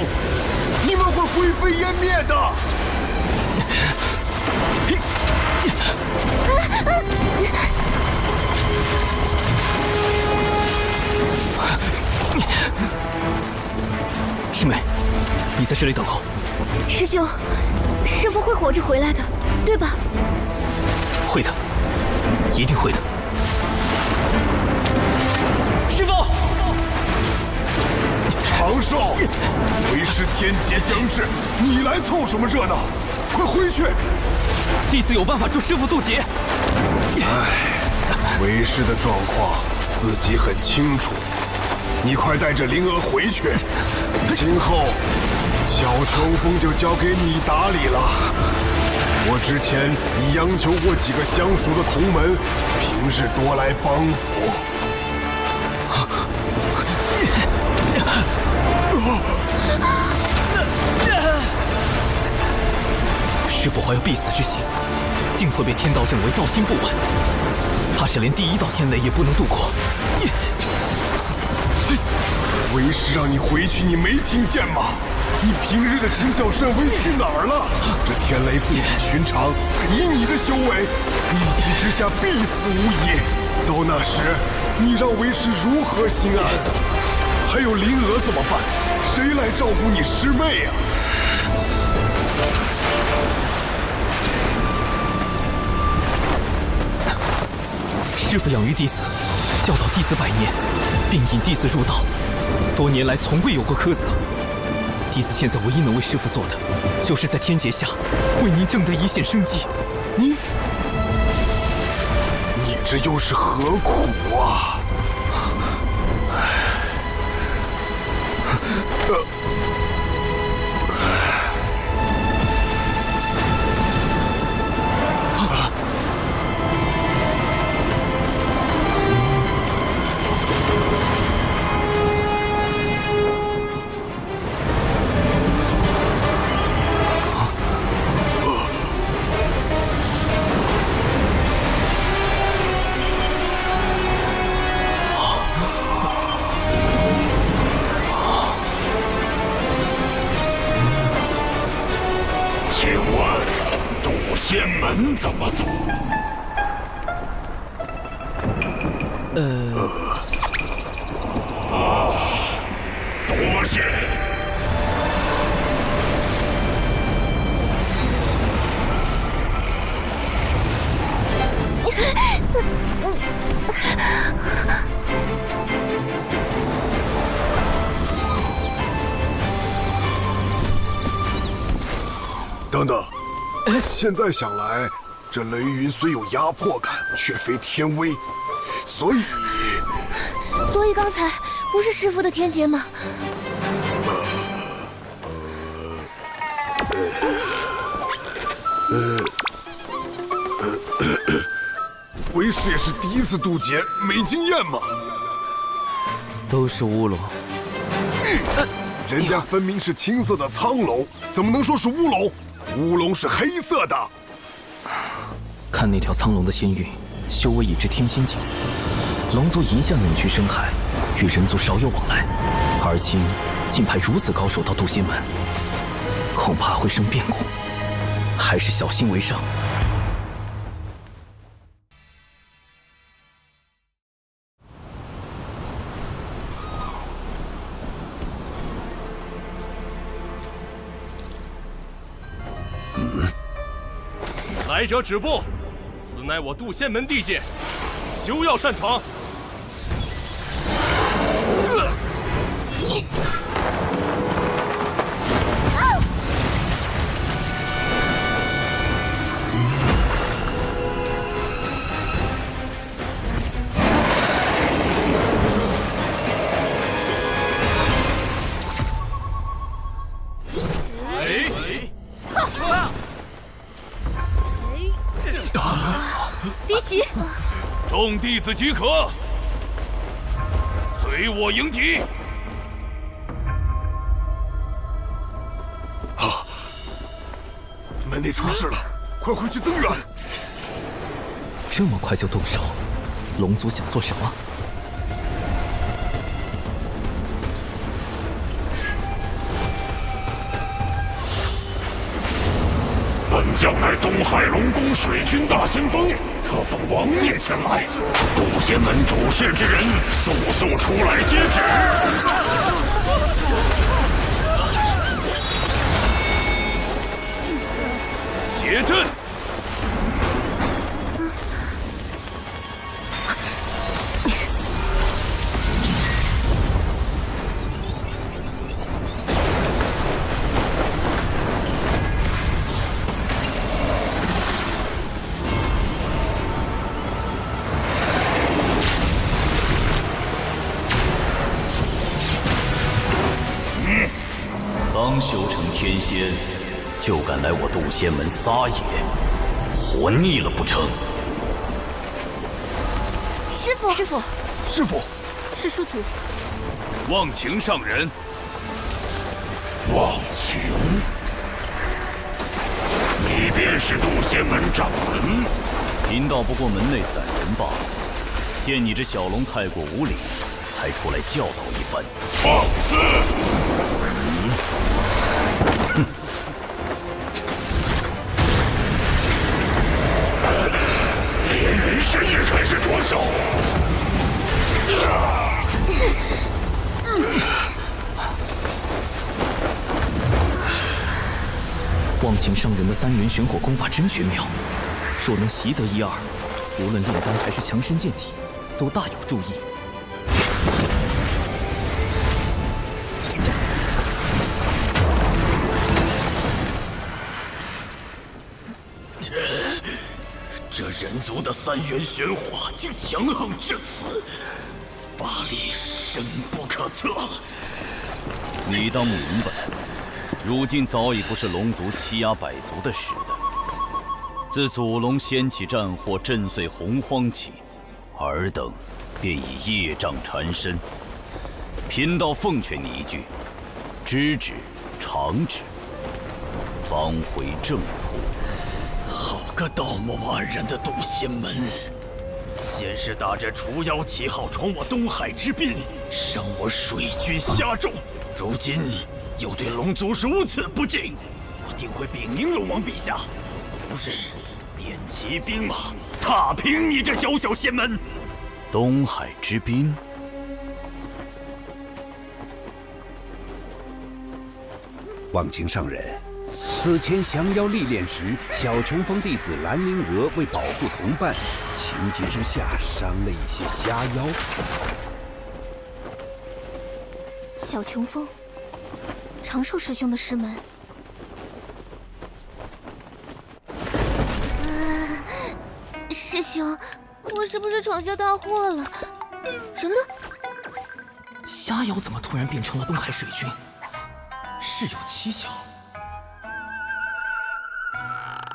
D: 你们会灰飞烟灭的。
E: 师妹，你在这里等候。
G: 师兄，师父会活着回来的，对吧？
E: 会的，一定会的。师父。
D: 长寿，为师天劫将至，你来凑什么热闹？快回去！
E: 弟子有办法助师父渡劫。
D: 为师的状况自己很清楚，你快带着灵儿回去。今后小秋风就交给你打理了。我之前已央求过几个相熟的同门，平日多来帮扶。
E: 师父怀有必死之心，定会被天道认为道心不稳，怕是连第一道天雷也不能渡过。
D: 为师让你回去，你没听见吗？你平日的谨小慎微去哪儿了？这天雷不比寻常，以你的修为，一击之下必死无疑。到那时，你让为师如何心安？还有灵娥怎么办？谁来照顾你师妹呀？
E: 师父养育弟子，教导弟子百年，并引弟子入道，多年来从未有过苛责。弟子现在唯一能为师父做的，就是在天劫下为您挣得一线生机。
D: 你这又是何苦啊？
I: 仙门怎么走？多谢。
D: 等等。现在想来，这雷云虽有压迫感，却非天威，所以
G: 刚才不是师父的天劫吗？
D: 为师也是第一次渡劫，没经验嘛。
E: 都是乌龙。
D: 人家分明是青色的苍龙，怎么能说是乌龙？乌龙是黑色的。
E: 看那条苍龙的仙韵，修为已至天仙境。龙族一向远居深海，与人族少有往来，而今竟派如此高手到渡仙门，恐怕会生变故，还是小心为上。
I: 来者止步！此乃我杜仙门地界，休要擅闯！
G: 嫡喜，
C: 众弟子即可，随我迎敌。
D: 啊！门内出事了，快回去增援！
E: 这么快就动手，龙族想做什么？
I: 本将乃东海龙宫水军大先锋，特奉王爷前来。杜仙门主事之人，速出来接旨。
C: 结阵！
K: 刚修成天仙，就敢来我杜仙门撒野，活腻了不成？
G: 师傅，师傅，
D: 师傅，
G: 是叔祖。
C: 忘情上人，
I: 忘情，你便是杜仙门掌门？
K: 贫道不过门内散人罢了。见你这小龙太过无礼，才出来教导一番。
I: 放肆！连云师也开始着手。
E: 忘情上人的3元玄火功法真绝妙，若能习得1、2，无论炼丹还是强身健体，都大有助益。
C: 这人族的3元玄火竟强横至此，法力深不可测。
K: 你当明白，如今早已不是龙族欺压百族的时代。自祖龙掀起战祸，震碎洪荒起，尔等便已业障缠身。贫道奉劝你一句：知止，常止，方回正途。
C: 好个道貌岸然的杜仙门！先是打着除妖旗号闯我东海之滨，伤我水军虾众，如今又对龙族如此不敬，我定会禀明龙王陛下，不是点齐兵马踏平你这小小仙门。
K: 东海之滨，
J: 忘情上人，此前降妖历练时，小琼峰弟子兰陵娥为保护同伴，情急之下伤了一些虾妖。
G: 小琼峰，长寿师兄的师门。师兄，我是不是闯下大祸了？人呢？
E: 虾妖怎么突然变成了东海水军？事有蹊跷。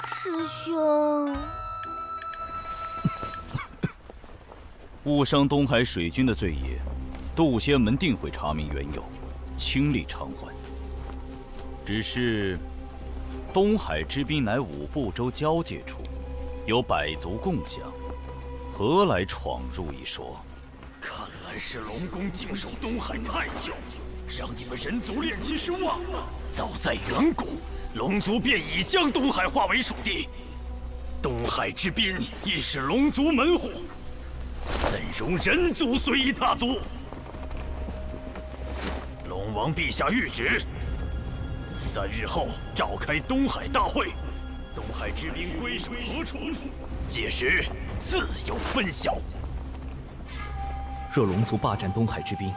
G: 师兄，
K: 误伤东海水军的罪业，杜仙门定会查明缘由，倾力偿还。只是，东海之滨乃五部洲交界处，有百族共享，何来闯入一说？
C: 看来是龙宫静守东海太久，让你们人族炼气师忘了。早在远古，龙族便已将东海划为属地，东海之滨亦是龙族门户，怎容人族随意踏足？龙王陛下谕旨，3日后召开东海大会，东海之兵归属何处？届时自有分晓。
E: 若龙族霸占东海之滨，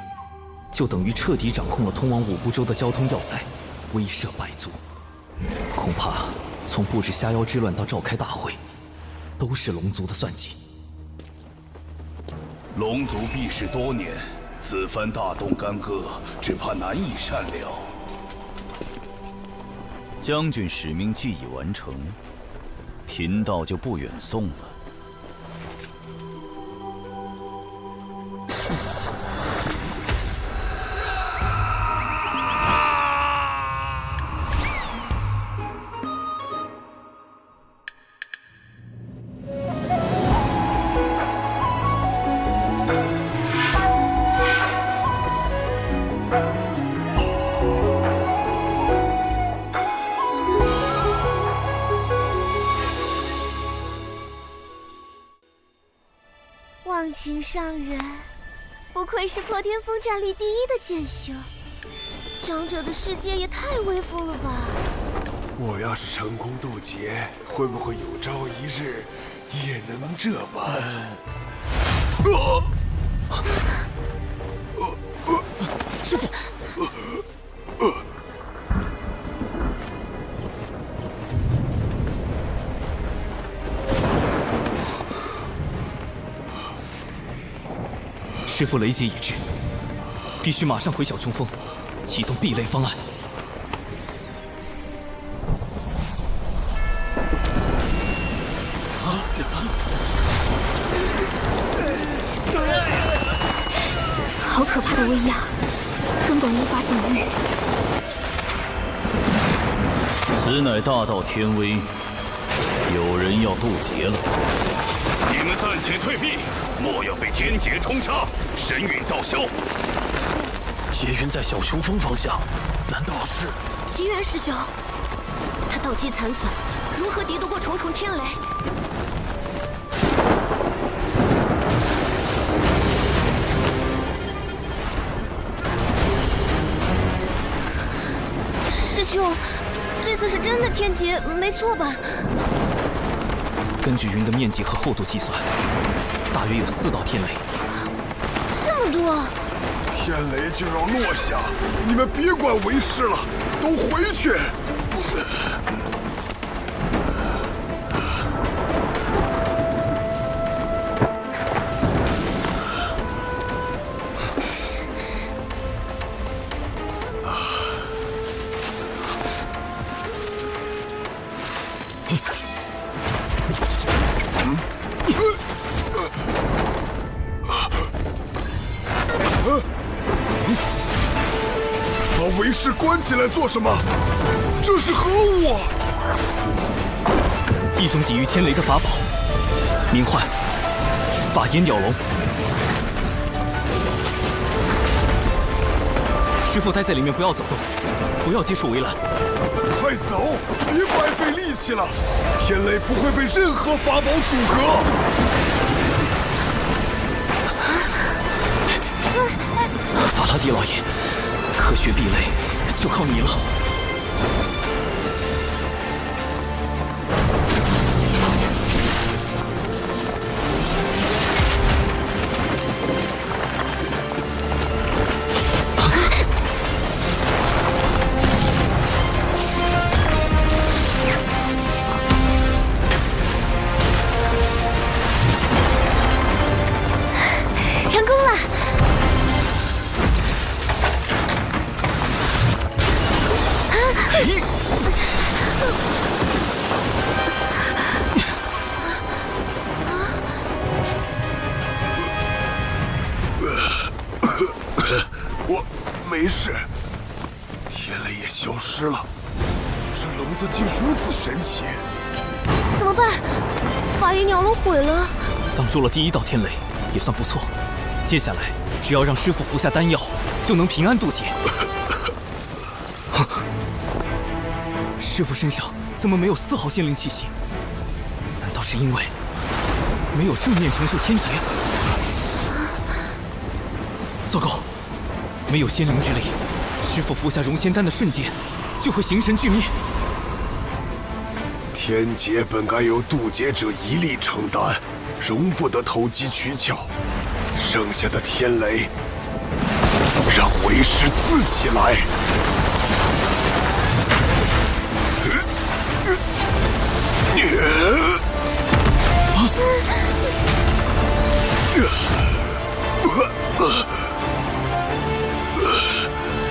E: 就等于彻底掌控了通往五部洲的交通要塞，威慑百族。恐怕从布置虾妖之乱到召开大会，都是龙族的算计。
I: 龙族避世多年，此番大动干戈，只怕难以善了。
K: 将军使命既已完成，贫道就不远送了。
G: 忘情上人，不愧是破天峰战力第一的剑修，强者的世界也太威风了吧！
D: 我要是成功渡劫，会不会有朝一日也能这般？
E: 师父。师父雷劫已至，必须马上回小冲锋，启动避雷方案。
G: 好可怕的威压，根本无法抵御。
K: 此乃大道天威，有人要渡劫了。
I: 你们暂且退避，莫要被天劫冲杀，神陨道消。
F: 劫云在小雄峰方向，难道是
A: 奇缘师兄？他道基残损，如何敌得过重重天雷？
G: 师兄，这次是真的天劫，没错吧？
E: 根据云的面积和厚度计算，大约有4道天雷。
G: 这么多！
D: 天雷就要落下，你们别管为师了，都回去！把为师关起来做什么？这是何物？
E: 一种抵御天雷的法宝，名唤法眼鸟笼。师父待在里面，不要走动，不要接触围栏。
D: 快走，别白费力气了！天雷不会被任何法宝阻隔。
E: 法拉第老爷，科学避雷就靠你了。
G: 成功了！
D: 我没事，天雷也消失了。这笼子竟如此神奇！
G: 怎么办？法眼鸟笼毁了。
E: 挡住了第1道天雷，也算不错。接下来只要让师父服下丹药，就能平安渡劫。师父身上怎么没有丝毫仙灵气息？难道是因为没有正面承受天劫？糟糕，没有仙灵之力，师父服下融仙丹的瞬间就会形神俱灭。
D: 天劫本该由渡劫者一力承担，容不得投机取巧。剩下的天雷，让为师自己来。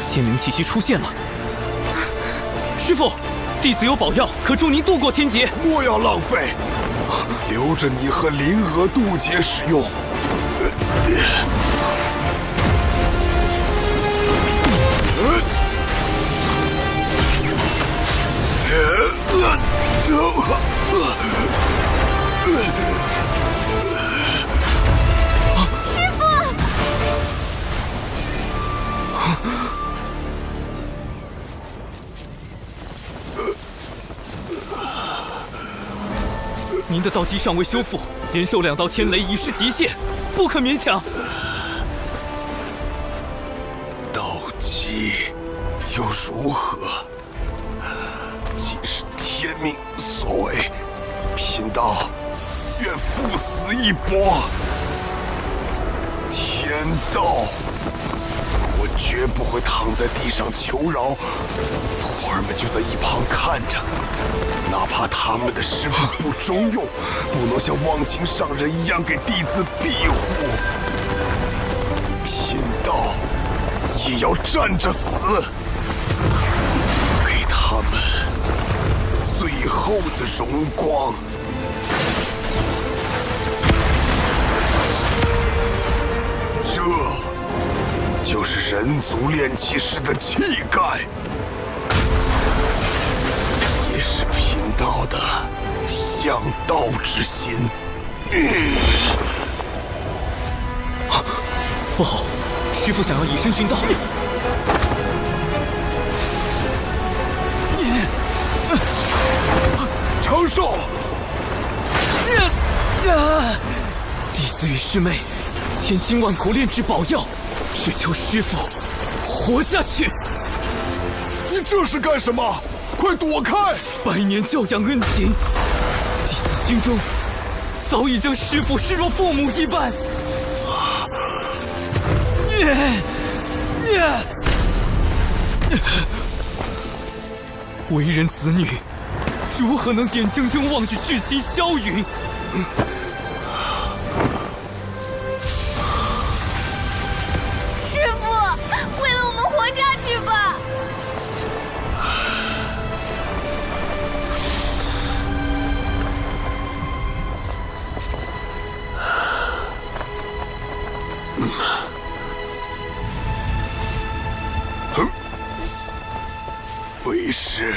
E: 仙灵气息出现了。
H: 师傅，弟子有宝药，可助您渡过天劫。
D: 莫要浪费，留着你和灵娥渡劫使用。
G: 师傅，
H: 您的道基尚未修复，连受2道天雷已是极限，不可勉强。
D: 道基又如何？既是天命所为，贫道愿赴死一搏。天道，我绝不会躺在地上求饶，徒儿们就在一旁看着。哪怕他们的师父不中用，不能像忘情上人一样给弟子庇护，贫道也要站着死，给他们最后的荣光。这就是人族炼气师的气概，也是贫道的向道之心。
H: 不好，师父想要以身殉道。
D: 长寿！
H: 弟子与师妹千辛万苦炼制宝药，只求师父活下去。
D: 你这是干什么？快躲开
H: ！100年教养恩情，弟子心中早已将师父视若父母一般。为人子女，如何能眼睁睁望着至亲消陨？
G: 师傅，为了我们活下去吧！
D: 为师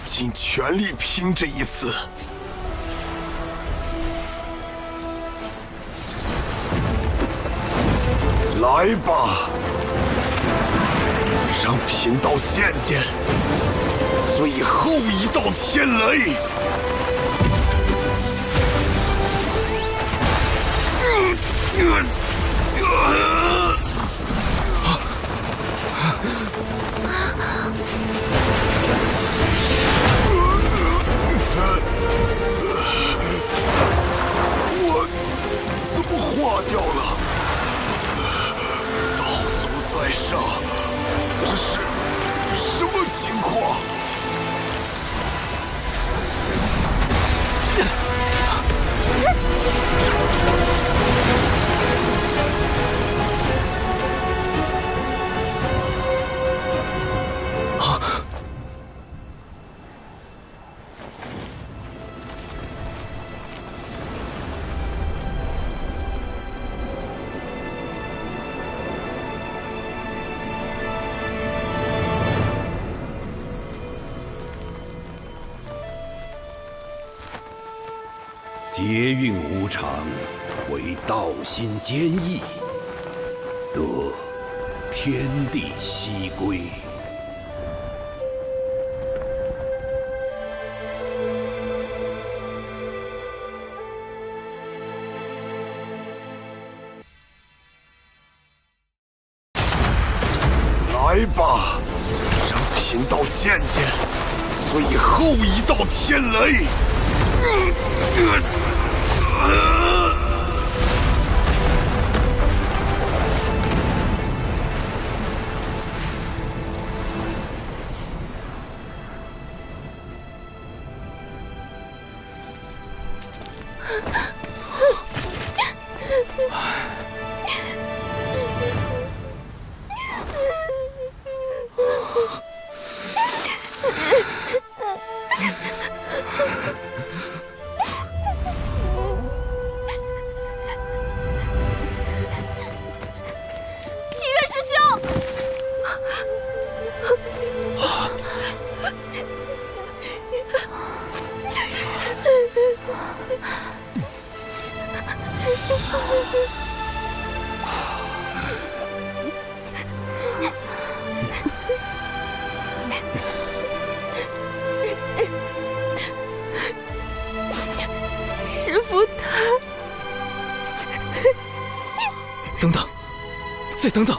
D: 尽全力拼这一次。来吧，让贫道见见最后一道天雷。我怎么化掉了？道祖在上，这是什么情况？
J: 劫运无常，唯道心坚毅，得天地西归。
D: 来吧，让贫道见见最后一道天雷。
G: 师父他……
H: 等等，再等等。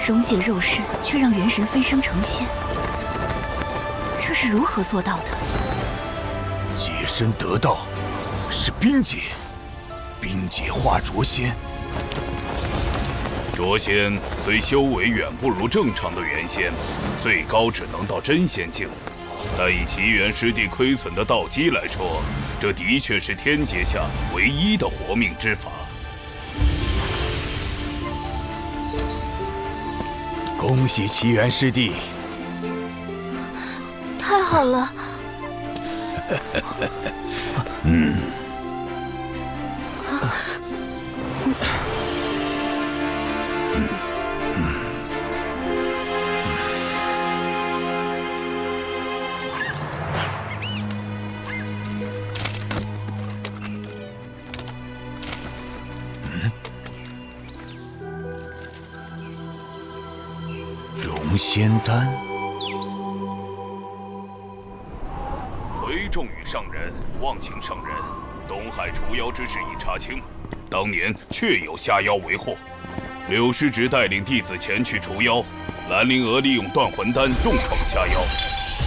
G: 溶解肉身，却让元神飞升成仙，这是如何做到的？
B: 解身得道，是冰解，冰解化浊仙。
I: 浊仙虽修为远不如正常的元仙，最高只能到真仙境，但以奇缘师弟亏损的道基来说，这的确是天阶下唯一的活命之法。
B: 恭喜奇缘师弟！
G: 太好了。
B: 融仙丹。
I: 回众与上人，望请上人，东海除妖之事已查清，当年确有下妖为祸。柳师侄带领弟子前去除妖，兰陵娥利用断魂丹重创下妖，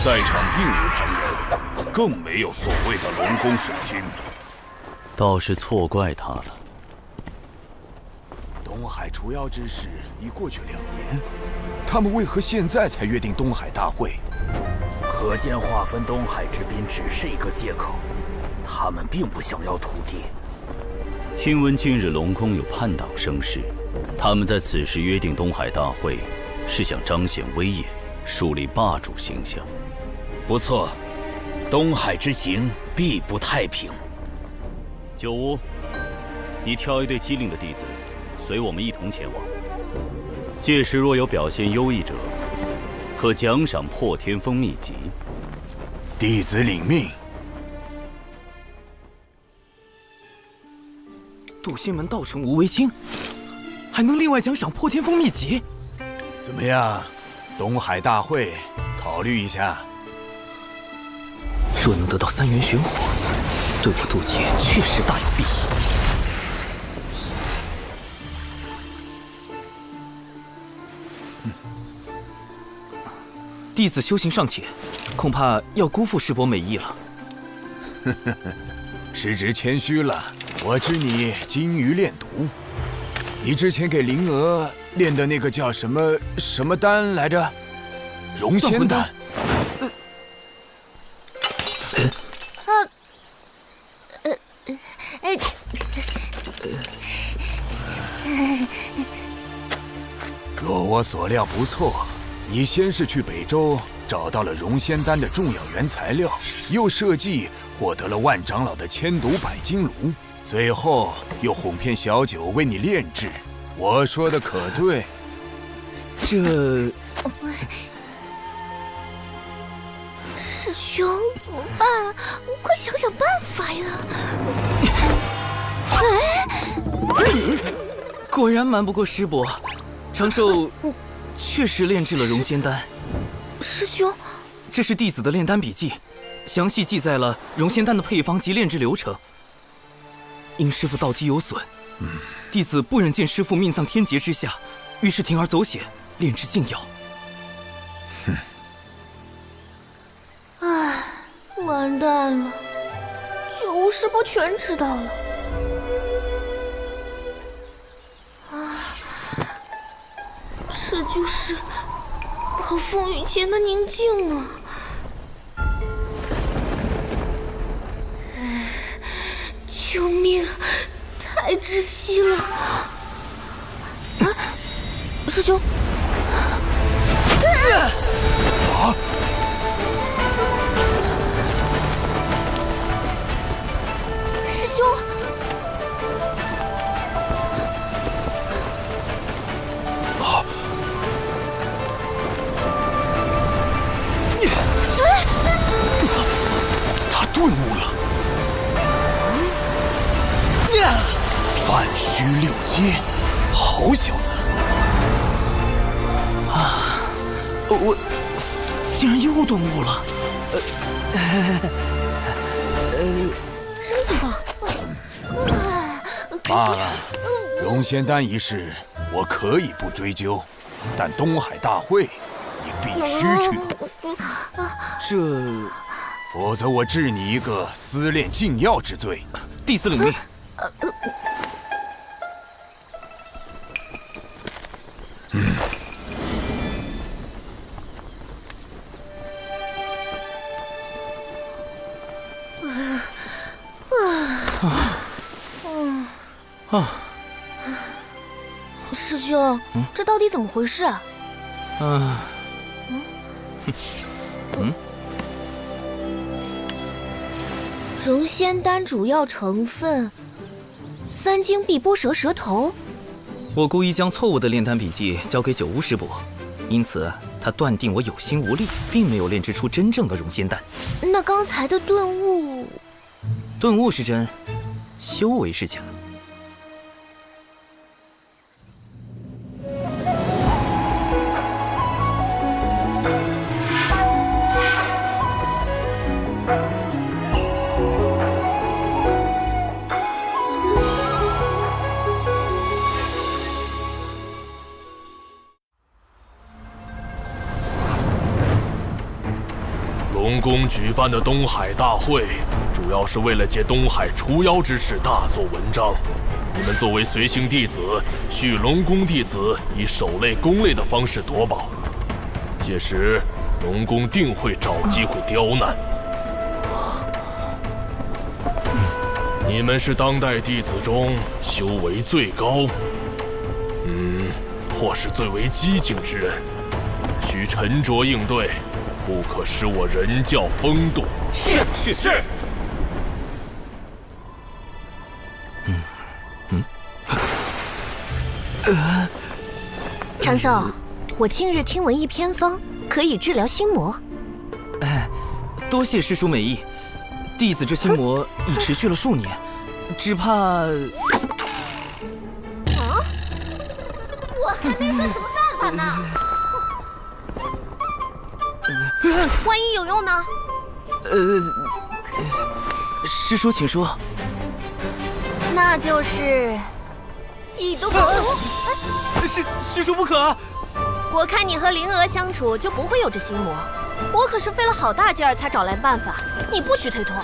I: 在场并无旁人，更没有所谓的龙宫水军。
K: 倒是错怪他了。
B: 东海除妖之事已过去2年，他们为何现在才约定东海大会？
F: 可见划分东海之滨只是一个借口，他们并不想要土地。
K: 听闻近日龙宫有叛党生事，他们在此时约定东海大会，是想彰显威严，树立霸主形象。
F: 不错，东海之行必不太平。
K: 九乌，你挑一队机灵的弟子，随我们一同前往。届时若有表现优异者，可奖赏破天峰秘籍。
B: 弟子领命。
H: 渡仙门道成无为经，还能另外奖赏破天峰秘籍？
B: 怎么样，东海大会考虑一下？
H: 若能得到3元玄火，对我渡劫确实大有裨益。弟子修行尚浅，恐怕要辜负师伯美意了。
B: 师侄谦虚了，我知你精于炼毒。你之前给灵娥炼的那个叫什么丹来着？容仙丹。若我所料不错，你先是去北周找到了容仙丹的重要原材料，又设计获得了万长老的千毒百金炉，最后又哄骗小九为你炼制。我说的可对？
G: 师兄怎么办啊？快想想办法呀！
E: 果然瞒不过师伯，长寿确实炼制了容仙丹。
G: 师兄，
E: 这是弟子的炼丹笔记，详细记载了容仙丹的配方及炼制流程。因师父道基有损，弟子不忍见师父命丧天劫之下，于是铤而走险，炼制禁药。
G: 唉，完蛋了，九无师伯全知道了。这就是暴风雨前的宁静啊！救命，太窒息了！啊，师兄！
B: 啊！
G: 师兄！
B: 啊！他顿悟了。范虚六阶，好小子！
E: 我竟然又顿悟了。
G: 什么情况？
B: 罢了，容仙丹一事我可以不追究，但东海大会你必须去，否则我治你一个私炼禁药之罪。
E: 弟子领命。
G: 师兄，这到底怎么回事啊？容仙丹主要成分三精碧波蛇蛇头。
E: 我故意将错误的炼丹笔记交给九巫师伯，因此他断定我有心无力，并没有炼制出真正的容仙丹。
G: 那刚才的顿悟，
E: 顿悟是真，修为是假。
L: 龙宫举办的东海大会，主要是为了借东海除妖之事大做文章。你们作为随行弟子，需龙宫弟子以守类攻类的方式夺宝，届时龙宫定会找机会刁难。你们是当代弟子中修为最高，或是最为机警之人，需沉着应对。不可使我人教风度。
C: 是。
G: 长寿，我近日听闻一偏方，可以治疗心魔。
E: 多谢师叔美意，弟子这心魔已持续了数年，只怕……
G: 我还没说什么办法呢。万一有用呢？
E: 师叔请说。
G: 那就是以毒攻毒。
E: 师叔不可！
G: 我看你和灵娥相处就不会有这心魔，我可是费了好大劲儿才找来办法，你不许推脱。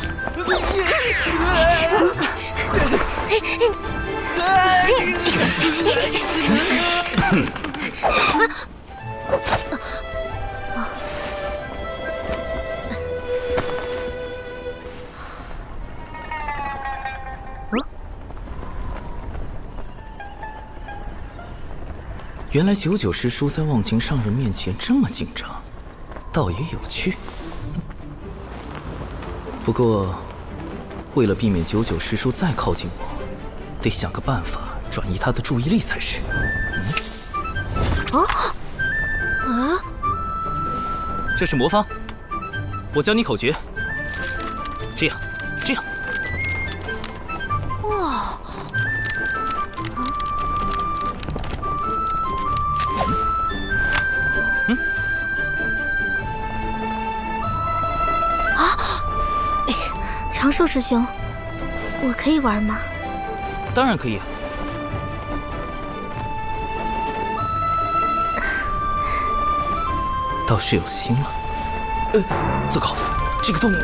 E: 原来99师叔在忘情上人面前这么紧张，倒也有趣。不过，为了避免99师叔再靠近我，得想个办法转移他的注意力才是。这是魔方，我教你口诀。这样，这样。
A: 哇！
G: 长寿师兄，我可以玩吗？
E: 当然可以。倒是有心了。糟糕，这个动物，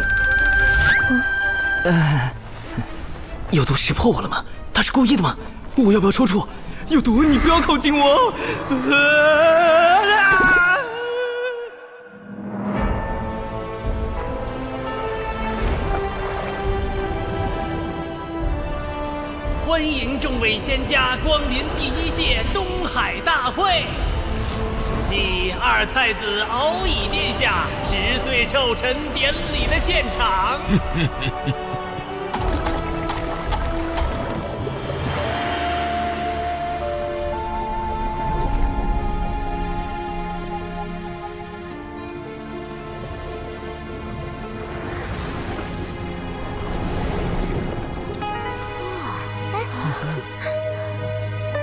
E: 有毒识破我了吗？他是故意的吗？我要不要抽搐？有毒，你不要靠近我！
C: 欢迎众位仙家光临第1届东海大会，继二太子敖乙殿下10岁寿辰典礼的现场。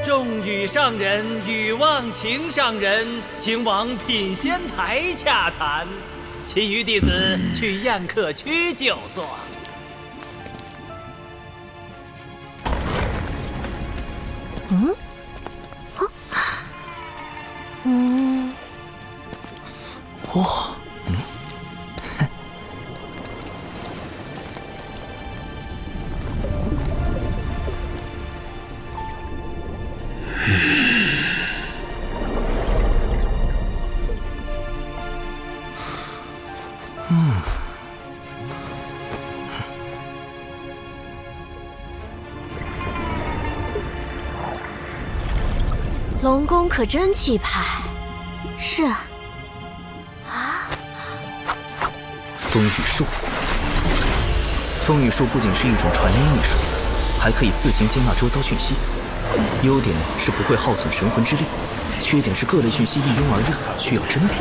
C: 众羽上人与忘情上人，请往品仙台洽谈，其余弟子去宴客区就坐。
E: 哇，
A: 龙宫可真气派。
G: 是啊。
E: 风雨术，风雨术不仅是一种传音艺术，还可以自行接纳周遭讯息。优点是不会耗损神魂之力，缺点是各类讯息一拥而入，需要甄别。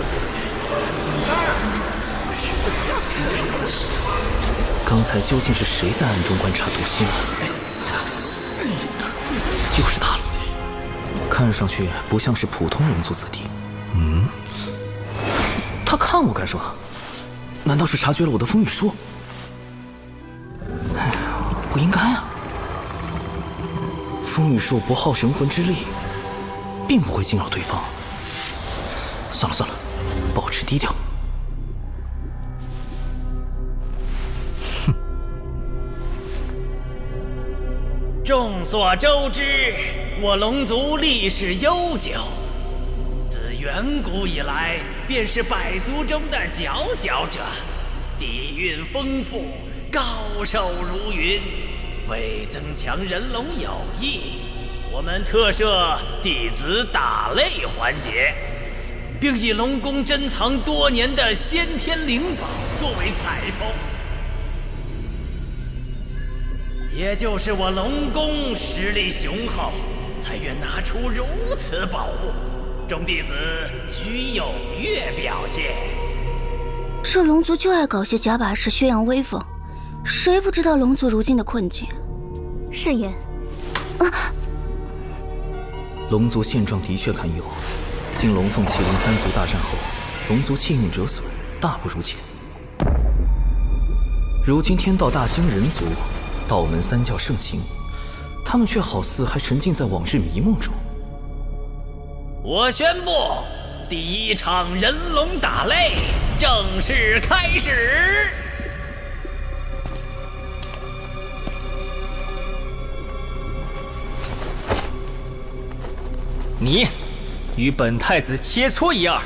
E: 刚才究竟是谁在暗中观察毒心啊？就是他了，看上去不像是普通龙族子弟。他看我干什么？难道是察觉了我的风雨术？哎呀，不应该啊！风雨术不耗神魂之力，并不会惊扰对方。算了算了，保持低调。
C: 众所周知，我龙族历史悠久，自远古以来便是百族中的佼佼者，底蕴丰富，高手如云。为增强人龙友谊，我们特设弟子打擂环节，并以龙宫珍藏多年的先天灵宝作为彩头。也就是我龙宫实力雄厚，才愿拿出如此宝物，众弟子需踊跃表现。
G: 这龙族就爱搞些假把式宣扬威风，谁不知道龙族如今的困境？
A: 慎言。
E: 龙族现状的确堪忧，经龙凤麒麟3族大战后，龙族气运折损，大不如前。如今天道大兴人族，道门3教盛行，他们却好似还沉浸在往日迷梦中。
C: 我宣布，第1场人龙打擂正式开始。
H: 你与本太子切磋一二。